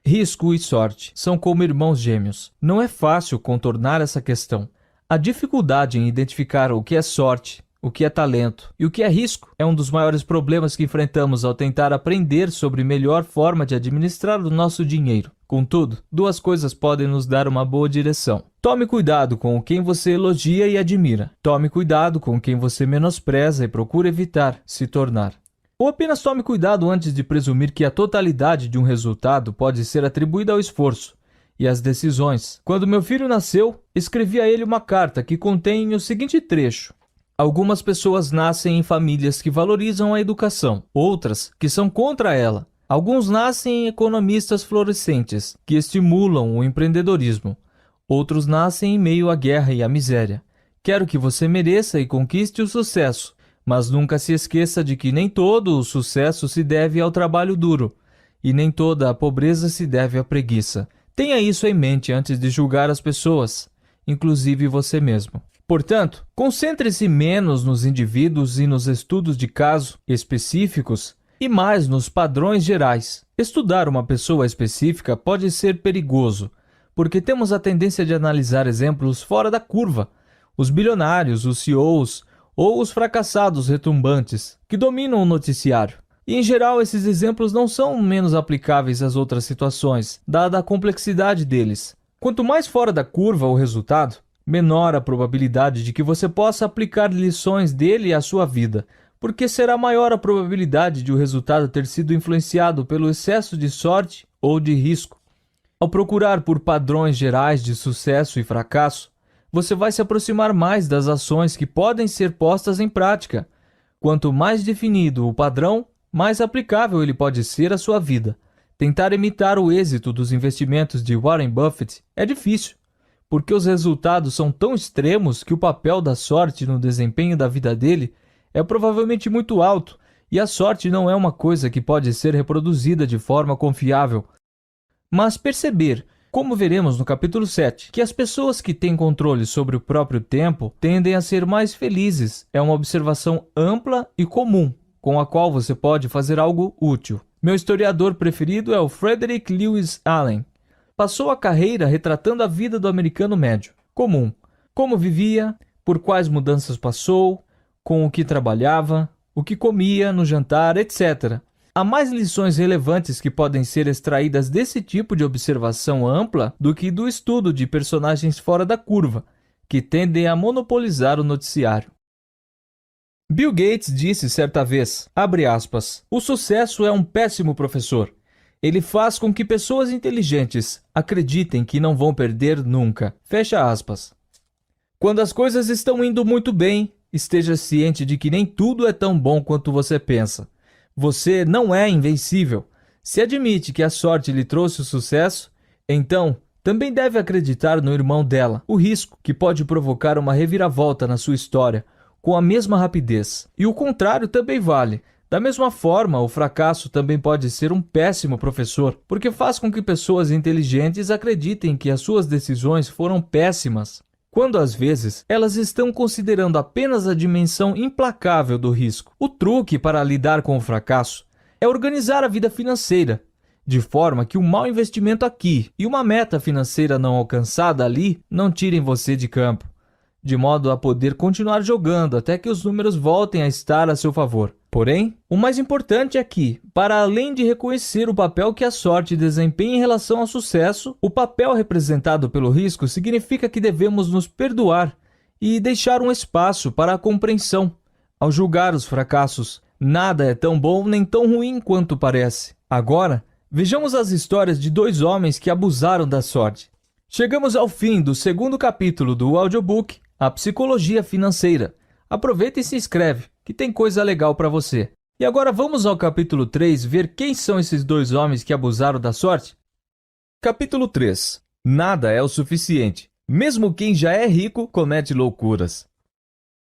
Risco e sorte são como irmãos gêmeos. Não é fácil contornar essa questão. A dificuldade em identificar o que é sorte, o que é talento e o que é risco é um dos maiores problemas que enfrentamos ao tentar aprender sobre a melhor forma de administrar o nosso dinheiro. Contudo, duas coisas podem nos dar uma boa direção. Tome cuidado com quem você elogia e admira. Tome cuidado com quem você menospreza e procura evitar se tornar. Ou apenas tome cuidado antes de presumir que a totalidade de um resultado pode ser atribuída ao esforço e às decisões. Quando meu filho nasceu, escrevi a ele uma carta que contém o seguinte trecho. Algumas pessoas nascem em famílias que valorizam a educação, outras que são contra ela. Alguns nascem economistas florescentes, que estimulam o empreendedorismo. Outros nascem em meio à guerra e à miséria. Quero que você mereça e conquiste o sucesso, mas nunca se esqueça de que nem todo o sucesso se deve ao trabalho duro, e nem toda a pobreza se deve à preguiça. Tenha isso em mente antes de julgar as pessoas, inclusive você mesmo. Portanto, concentre-se menos nos indivíduos e nos estudos de caso específicos e mais nos padrões gerais. Estudar uma pessoa específica pode ser perigoso, porque temos a tendência de analisar exemplos fora da curva, os bilionários, os CEOs ou os fracassados retumbantes que dominam o noticiário. E, em geral, esses exemplos não são menos aplicáveis às outras situações, dada a complexidade deles. Quanto mais fora da curva o resultado, menor a probabilidade de que você possa aplicar lições dele à sua vida, porque será maior a probabilidade de o resultado ter sido influenciado pelo excesso de sorte ou de risco. Ao procurar por padrões gerais de sucesso e fracasso, você vai se aproximar mais das ações que podem ser postas em prática. Quanto mais definido o padrão, mais aplicável ele pode ser à sua vida. Tentar imitar o êxito dos investimentos de Warren Buffett é difícil, porque os resultados são tão extremos que o papel da sorte no desempenho da vida dele é provavelmente muito alto, e a sorte não é uma coisa que pode ser reproduzida de forma confiável. Mas perceber, como veremos no capítulo 7, que as pessoas que têm controle sobre o próprio tempo tendem a ser mais felizes é uma observação ampla e comum, com a qual você pode fazer algo útil. Meu historiador preferido é o Frederick Lewis Allen. Passou a carreira retratando a vida do americano médio, comum, como vivia, por quais mudanças passou, com o que trabalhava, o que comia no jantar, etc. Há mais lições relevantes que podem ser extraídas desse tipo de observação ampla do que do estudo de personagens fora da curva, que tendem a monopolizar o noticiário. Bill Gates disse certa vez, abre aspas, o sucesso é um péssimo professor. Ele faz com que pessoas inteligentes acreditem que não vão perder nunca. Fecha aspas. Quando as coisas estão indo muito bem, esteja ciente de que nem tudo é tão bom quanto você pensa. Você não é invencível. Se admite que a sorte lhe trouxe o sucesso, então também deve acreditar no irmão dela, o risco, que pode provocar uma reviravolta na sua história com a mesma rapidez. E o contrário também vale. Da mesma forma, o fracasso também pode ser um péssimo professor, porque faz com que pessoas inteligentes acreditem que as suas decisões foram péssimas, quando às vezes elas estão considerando apenas a dimensão implacável do risco. O truque para lidar com o fracasso é organizar a vida financeira, de forma que um mau investimento aqui e uma meta financeira não alcançada ali não tirem você de campo. de modo a poder continuar jogando até que os números voltem a estar a seu favor. Porém, o mais importante é que, para além de reconhecer o papel que a sorte desempenha em relação ao sucesso, o papel representado pelo risco significa que devemos nos perdoar e deixar um espaço para a compreensão. Ao julgar os fracassos, nada é tão bom nem tão ruim quanto parece. Agora, vejamos as histórias de dois homens que abusaram da sorte. Chegamos ao fim do segundo capítulo do audiobook, A Psicologia Financeira. Aproveita e se inscreve, que tem coisa legal para você. E agora vamos ao capítulo 3 ver quem são esses dois homens que abusaram da sorte? Capítulo 3. Nada é o suficiente. Mesmo quem já é rico comete loucuras.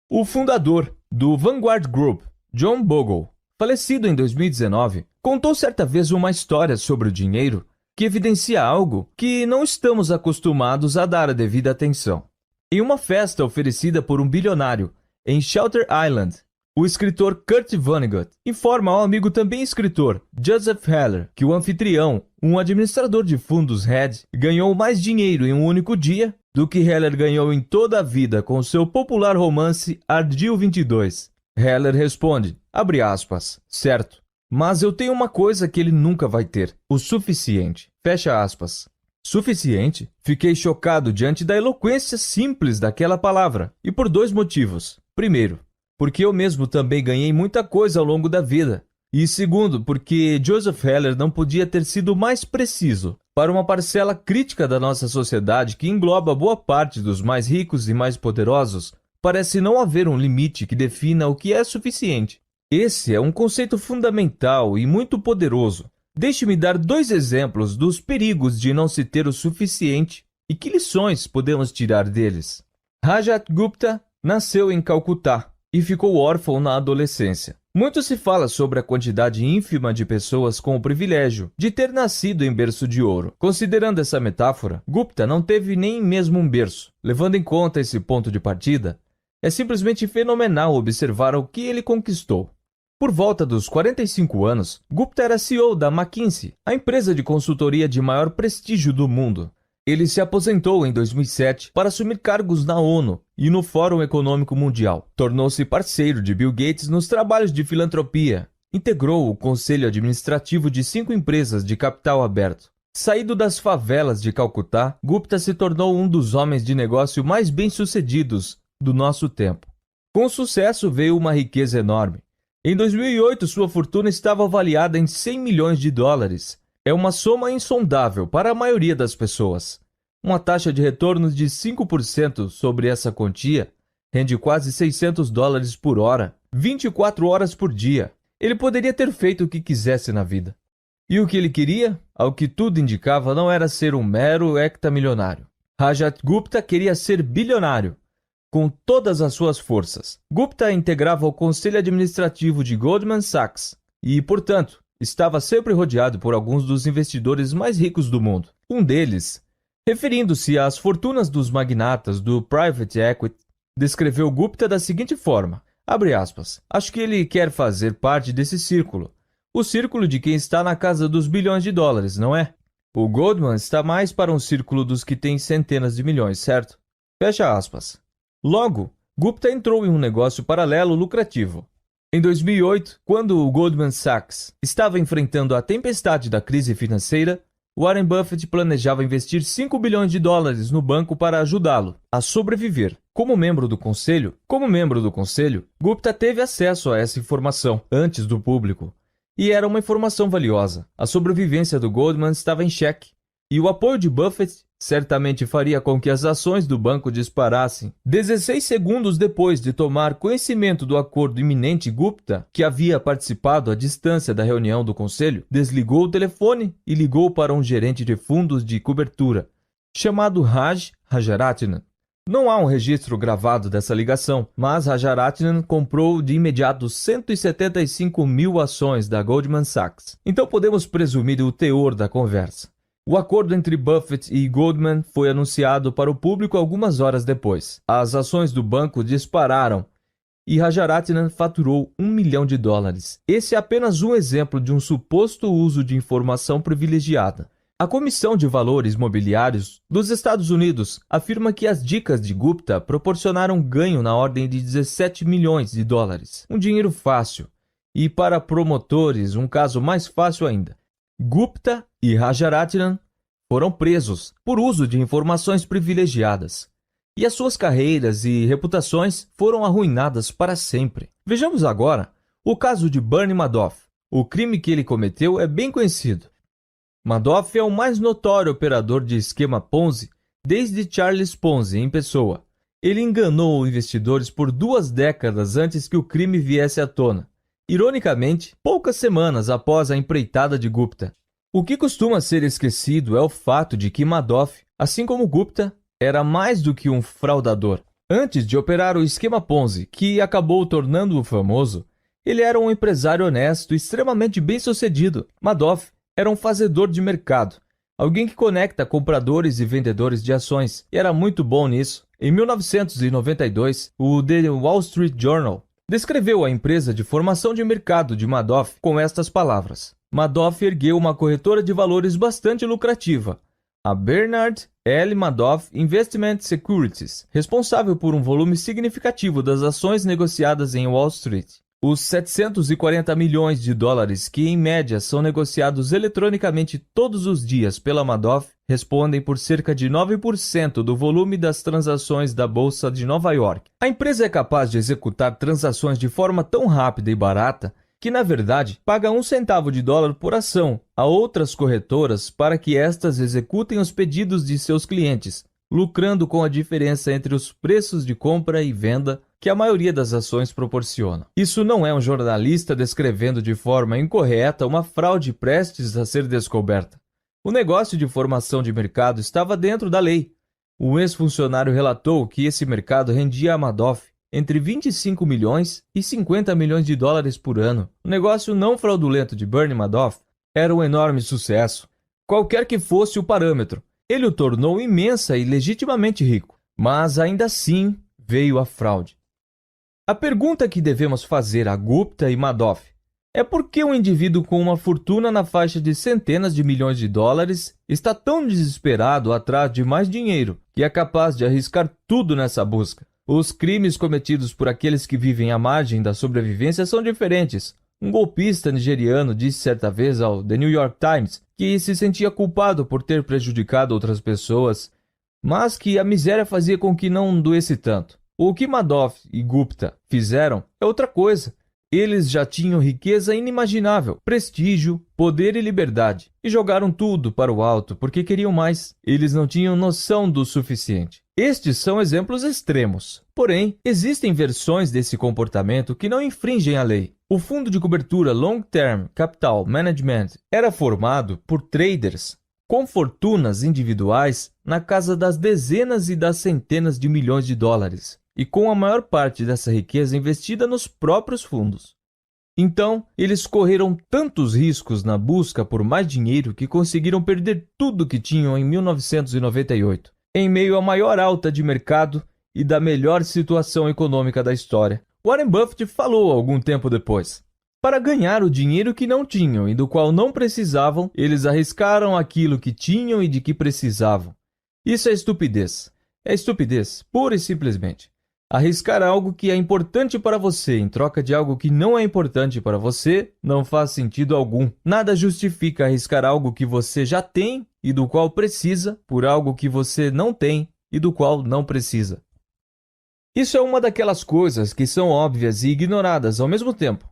O fundador do Vanguard Group, John Bogle, falecido em 2019, contou certa vez uma história sobre o dinheiro que evidencia algo que não estamos acostumados a dar a devida atenção. Em uma festa oferecida por um bilionário em Shelter Island, o escritor Kurt Vonnegut informa ao amigo também escritor Joseph Heller que o anfitrião, um administrador de fundos hedge, ganhou mais dinheiro em um único dia do que Heller ganhou em toda a vida com seu popular romance Ardil 22. Heller responde, abre aspas, certo, mas eu tenho uma coisa que ele nunca vai ter, o suficiente, fecha aspas. Suficiente? Fiquei chocado diante da eloquência simples daquela palavra, e por dois motivos. Primeiro, porque eu mesmo também ganhei muita coisa ao longo da vida. E segundo, porque Joseph Heller não podia ter sido mais preciso para uma parcela crítica da nossa sociedade que engloba boa parte dos mais ricos e mais poderosos. Parece não haver um limite que defina o que é suficiente. Esse é um conceito fundamental e muito poderoso. Deixe-me dar dois exemplos dos perigos de não se ter o suficiente e que lições podemos tirar deles. Rajat Gupta nasceu em Calcutá e ficou órfão na adolescência. Muito se fala sobre a quantidade ínfima de pessoas com o privilégio de ter nascido em berço de ouro. Considerando essa metáfora, Gupta não teve nem mesmo um berço. Levando em conta esse ponto de partida, é simplesmente fenomenal observar o que ele conquistou. Por volta dos 45 anos, Gupta era CEO da McKinsey, a empresa de consultoria de maior prestígio do mundo. Ele se aposentou em 2007 para assumir cargos na ONU e no Fórum Econômico Mundial. Tornou-se parceiro de Bill Gates nos trabalhos de filantropia. Integrou o conselho administrativo de 5 empresas de capital aberto. Saído das favelas de Calcutá, Gupta se tornou um dos homens de negócio mais bem-sucedidos do nosso tempo. Com o sucesso veio uma riqueza enorme. Em 2008, sua fortuna estava avaliada em 100 milhões de dólares. É uma soma insondável para a maioria das pessoas. Uma taxa de retorno de 5% sobre essa quantia rende quase 600 dólares por hora, 24 horas por dia. Ele poderia ter feito o que quisesse na vida. E o que ele queria? Ao que tudo indicava, não era ser um mero hectamilionário. Rajat Gupta queria ser bilionário, com todas as suas forças. Gupta integrava o conselho administrativo de Goldman Sachs e, portanto, estava sempre rodeado por alguns dos investidores mais ricos do mundo. Um deles, referindo-se às fortunas dos magnatas do private equity, descreveu Gupta da seguinte forma, abre aspas, acho que ele quer fazer parte desse círculo, o círculo de quem está na casa dos bilhões de dólares, não é? O Goldman está mais para um círculo dos que têm centenas de milhões, certo? Fecha aspas. Logo, Gupta entrou em um negócio paralelo lucrativo. Em 2008, quando o Goldman Sachs estava enfrentando a tempestade da crise financeira, Warren Buffett planejava investir 5 bilhões de dólares no banco para ajudá-lo a sobreviver. Como membro do conselho, Gupta teve acesso a essa informação antes do público. E era uma informação valiosa. A sobrevivência do Goldman estava em xeque. E o apoio de Buffett certamente faria com que as ações do banco disparassem. 16 segundos depois de tomar conhecimento do acordo iminente, Gupta, que havia participado à distância da reunião do conselho, desligou o telefone e ligou para um gerente de fundos de cobertura, chamado Raj Rajaratnam. Não há um registro gravado dessa ligação, mas Rajaratnam comprou de imediato 175 mil ações da Goldman Sachs. Então podemos presumir o teor da conversa. O acordo entre Buffett e Goldman foi anunciado para o público algumas horas depois. As ações do banco dispararam e Rajaratnam faturou $1 milhão. Esse é apenas um exemplo de um suposto uso de informação privilegiada. A Comissão de Valores Mobiliários dos Estados Unidos afirma que as dicas de Gupta proporcionaram ganho na ordem de 17 milhões de dólares, um dinheiro fácil. E para promotores, um caso mais fácil ainda. Gupta e Rajaratnam foram presos por uso de informações privilegiadas. E as suas carreiras e reputações foram arruinadas para sempre. Vejamos agora o caso de Bernie Madoff. O crime que ele cometeu é bem conhecido. Madoff é o mais notório operador de esquema Ponzi desde Charles Ponzi em pessoa. Ele enganou investidores por 2 décadas antes que o crime viesse à tona. Ironicamente, poucas semanas após a empreitada de Gupta. O que costuma ser esquecido é o fato de que Madoff, assim como Gupta, era mais do que um fraudador. Antes de operar o esquema Ponzi, que acabou tornando-o famoso, ele era um empresário honesto e extremamente bem-sucedido. Madoff era um fazedor de mercado, alguém que conecta compradores e vendedores de ações, e era muito bom nisso. Em 1992, o The Wall Street Journal descreveu a empresa de formação de mercado de Madoff com estas palavras. Madoff ergueu uma corretora de valores bastante lucrativa, a Bernard L. Madoff Investment Securities, responsável por um volume significativo das ações negociadas em Wall Street. Os 740 milhões de dólares que, em média, são negociados eletronicamente todos os dias pela Madoff respondem por cerca de 9% do volume das transações da Bolsa de Nova York. A empresa é capaz de executar transações de forma tão rápida e barata que, na verdade, paga 1 centavo de dólar por ação a outras corretoras para que estas executem os pedidos de seus clientes, lucrando com a diferença entre os preços de compra e venda que a maioria das ações proporciona. Isso não é um jornalista descrevendo de forma incorreta uma fraude prestes a ser descoberta. O negócio de formação de mercado estava dentro da lei. Um ex-funcionário relatou que esse mercado rendia a Madoff entre 25 milhões e 50 milhões de dólares por ano. O negócio não fraudulento de Bernie Madoff era um enorme sucesso. Qualquer que fosse o parâmetro, ele o tornou imensa e legitimamente rico. Mas ainda assim veio a fraude. A pergunta que devemos fazer a Gupta e Madoff é por que um indivíduo com uma fortuna na faixa de centenas de milhões de dólares está tão desesperado atrás de mais dinheiro que é capaz de arriscar tudo nessa busca. Os crimes cometidos por aqueles que vivem à margem da sobrevivência são diferentes. Um golpista nigeriano disse certa vez ao The New York Times que se sentia culpado por ter prejudicado outras pessoas, mas que a miséria fazia com que não doesse tanto. O que Madoff e Gupta fizeram é outra coisa. Eles já tinham riqueza inimaginável, prestígio, poder e liberdade, e jogaram tudo para o alto porque queriam mais. Eles não tinham noção do suficiente. Estes são exemplos extremos. Porém, existem versões desse comportamento que não infringem a lei. O fundo de cobertura Long Term Capital Management era formado por traders com fortunas individuais na casa das dezenas e das centenas de milhões de dólares, e com a maior parte dessa riqueza investida nos próprios fundos. Então, eles correram tantos riscos na busca por mais dinheiro que conseguiram perder tudo que tinham em 1998, em meio à maior alta de mercado e da melhor situação econômica da história. Warren Buffett falou algum tempo depois: para ganhar o dinheiro que não tinham e do qual não precisavam, eles arriscaram aquilo que tinham e de que precisavam. Isso é estupidez. É estupidez, pura e simplesmente. Arriscar algo que é importante para você em troca de algo que não é importante para você não faz sentido algum. Nada justifica arriscar algo que você já tem e do qual precisa por algo que você não tem e do qual não precisa. Isso é uma daquelas coisas que são óbvias e ignoradas ao mesmo tempo.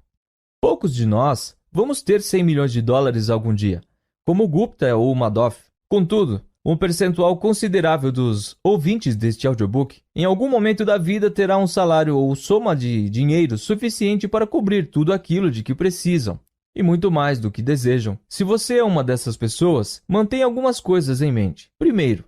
Poucos de nós vamos ter 100 milhões de dólares algum dia, como Gupta ou Madoff. Contudo, um percentual considerável dos ouvintes deste audiobook em algum momento da vida terá um salário ou soma de dinheiro suficiente para cobrir tudo aquilo de que precisam e muito mais do que desejam. Se você é uma dessas pessoas, mantenha algumas coisas em mente. Primeiro,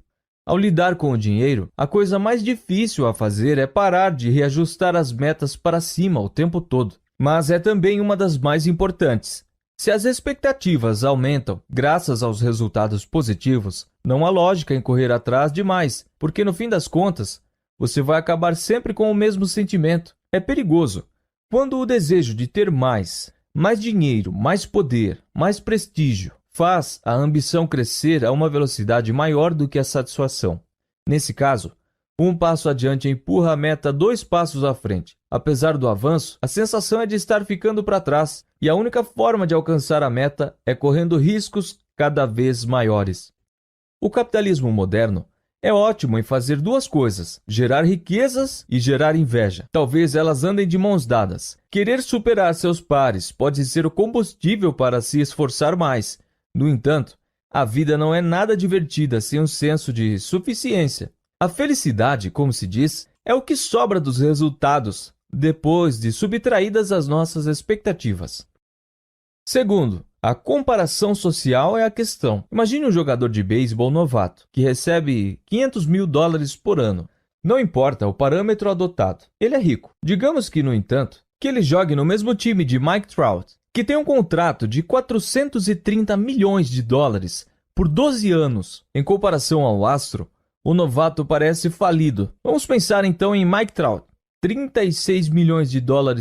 ao lidar com o dinheiro, a coisa mais difícil a fazer é parar de reajustar as metas para cima o tempo todo. Mas é também uma das mais importantes. Se as expectativas aumentam graças aos resultados positivos, não há lógica em correr atrás demais, porque no fim das contas, você vai acabar sempre com o mesmo sentimento. É perigoso. Quando o desejo de ter mais dinheiro, mais poder, mais prestígio, faz a ambição crescer a uma velocidade maior do que a satisfação. Nesse caso, um passo adiante empurra a meta 2 passos à frente. Apesar do avanço, a sensação é de estar ficando para trás, e a única forma de alcançar a meta é correndo riscos cada vez maiores. O capitalismo moderno é ótimo em fazer 2 coisas: gerar riquezas e gerar inveja. Talvez elas andem de mãos dadas. Querer superar seus pares pode ser o combustível para se esforçar mais. No entanto, a vida não é nada divertida sem um senso de suficiência. A felicidade, como se diz, é o que sobra dos resultados, depois de subtraídas as nossas expectativas. Segundo, a comparação social é a questão. Imagine um jogador de beisebol novato, que recebe $500 mil por ano. Não importa o parâmetro adotado, ele é rico. Digamos que, no entanto, que ele jogue no mesmo time de Mike Trout, que tem um contrato de $430 milhões por 12 anos. Em comparação ao astro, o novato parece falido. Vamos pensar então em Mike Trout. $36 milhões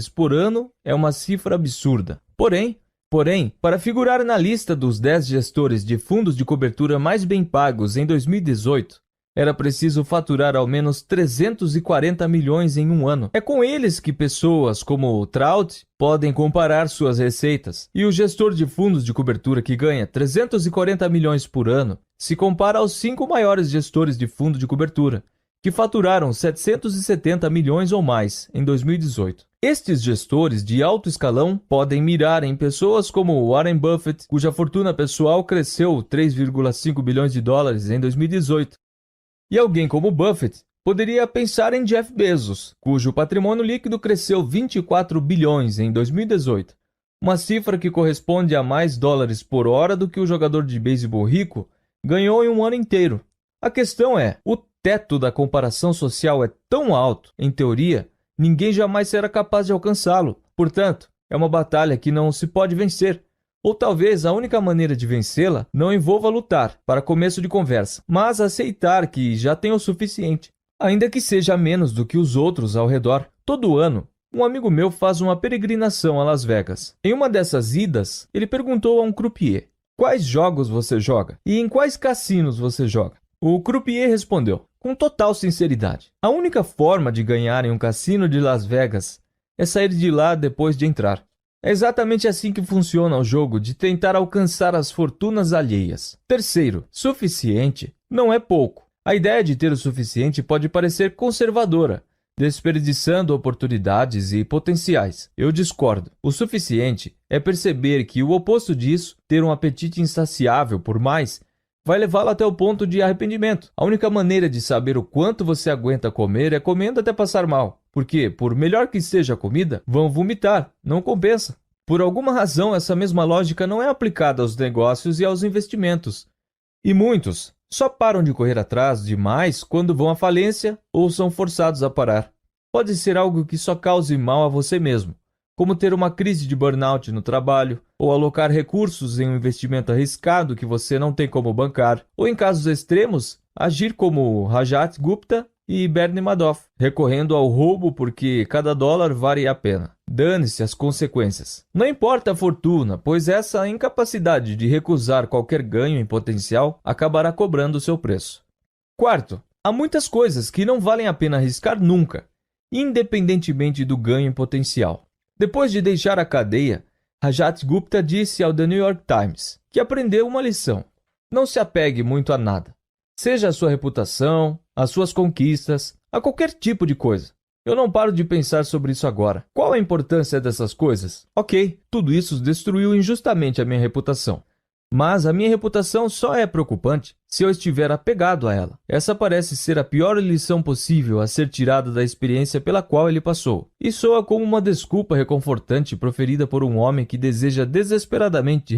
por ano é uma cifra absurda. Porém, para figurar na lista dos 10 gestores de fundos de cobertura mais bem pagos em 2018, era preciso faturar ao menos 340 milhões em um ano. É com eles que pessoas como o Trout podem comparar suas receitas. E o gestor de fundos de cobertura que ganha 340 milhões por ano se compara aos 5 maiores gestores de fundo de cobertura, que faturaram 770 milhões ou mais em 2018. Estes gestores de alto escalão podem mirar em pessoas como Warren Buffett, cuja fortuna pessoal cresceu 3,5 bilhões de dólares em 2018. E alguém como Buffett poderia pensar em Jeff Bezos, cujo patrimônio líquido cresceu 24 bilhões em 2018, uma cifra que corresponde a mais dólares por hora do que o jogador de beisebol rico ganhou em um ano inteiro. A questão é, o teto da comparação social é tão alto, em teoria, ninguém jamais será capaz de alcançá-lo. Portanto, é uma batalha que não se pode vencer. Ou talvez a única maneira de vencê-la não envolva lutar, para começo de conversa, mas aceitar que já tem o suficiente, ainda que seja menos do que os outros ao redor. Todo ano, um amigo meu faz uma peregrinação a Las Vegas. Em uma dessas idas, ele perguntou a um croupier: quais jogos você joga? E em quais cassinos você joga? O croupier respondeu, com total sinceridade: a única forma de ganhar em um cassino de Las Vegas é sair de lá depois de entrar. É exatamente assim que funciona o jogo de tentar alcançar as fortunas alheias. Terceiro, suficiente não é pouco. A ideia de ter o suficiente pode parecer conservadora, desperdiçando oportunidades e potenciais. Eu discordo. O suficiente é perceber que o oposto disso, ter um apetite insaciável por mais, vai levá-lo até o ponto de arrependimento. A única maneira de saber o quanto você aguenta comer é comendo até passar mal. Porque, por melhor que seja a comida, vão vomitar. Não compensa. Por alguma razão, essa mesma lógica não é aplicada aos negócios e aos investimentos. E muitos só param de correr atrás de mais quando vão à falência ou são forçados a parar. Pode ser algo que só cause mal a você mesmo, como ter uma crise de burnout no trabalho, ou alocar recursos em um investimento arriscado que você não tem como bancar, ou em casos extremos, agir como Rajat Gupta e Bernie Madoff, recorrendo ao roubo porque cada dólar vale a pena. Dane-se as consequências. Não importa a fortuna, pois essa incapacidade de recusar qualquer ganho em potencial acabará cobrando o seu preço. Quarto, há muitas coisas que não valem a pena arriscar nunca, independentemente do ganho em potencial. Depois de deixar a cadeia, Rajat Gupta disse ao The New York Times que aprendeu uma lição. Não se apegue muito a nada. Seja a sua reputação, as suas conquistas, a qualquer tipo de coisa. Eu não paro de pensar sobre isso agora. Qual a importância dessas coisas? Ok, tudo isso destruiu injustamente a minha reputação. Mas a minha reputação só é preocupante se eu estiver apegado a ela. Essa parece ser a pior lição possível a ser tirada da experiência pela qual ele passou. E soa como uma desculpa reconfortante proferida por um homem que deseja desesperadamente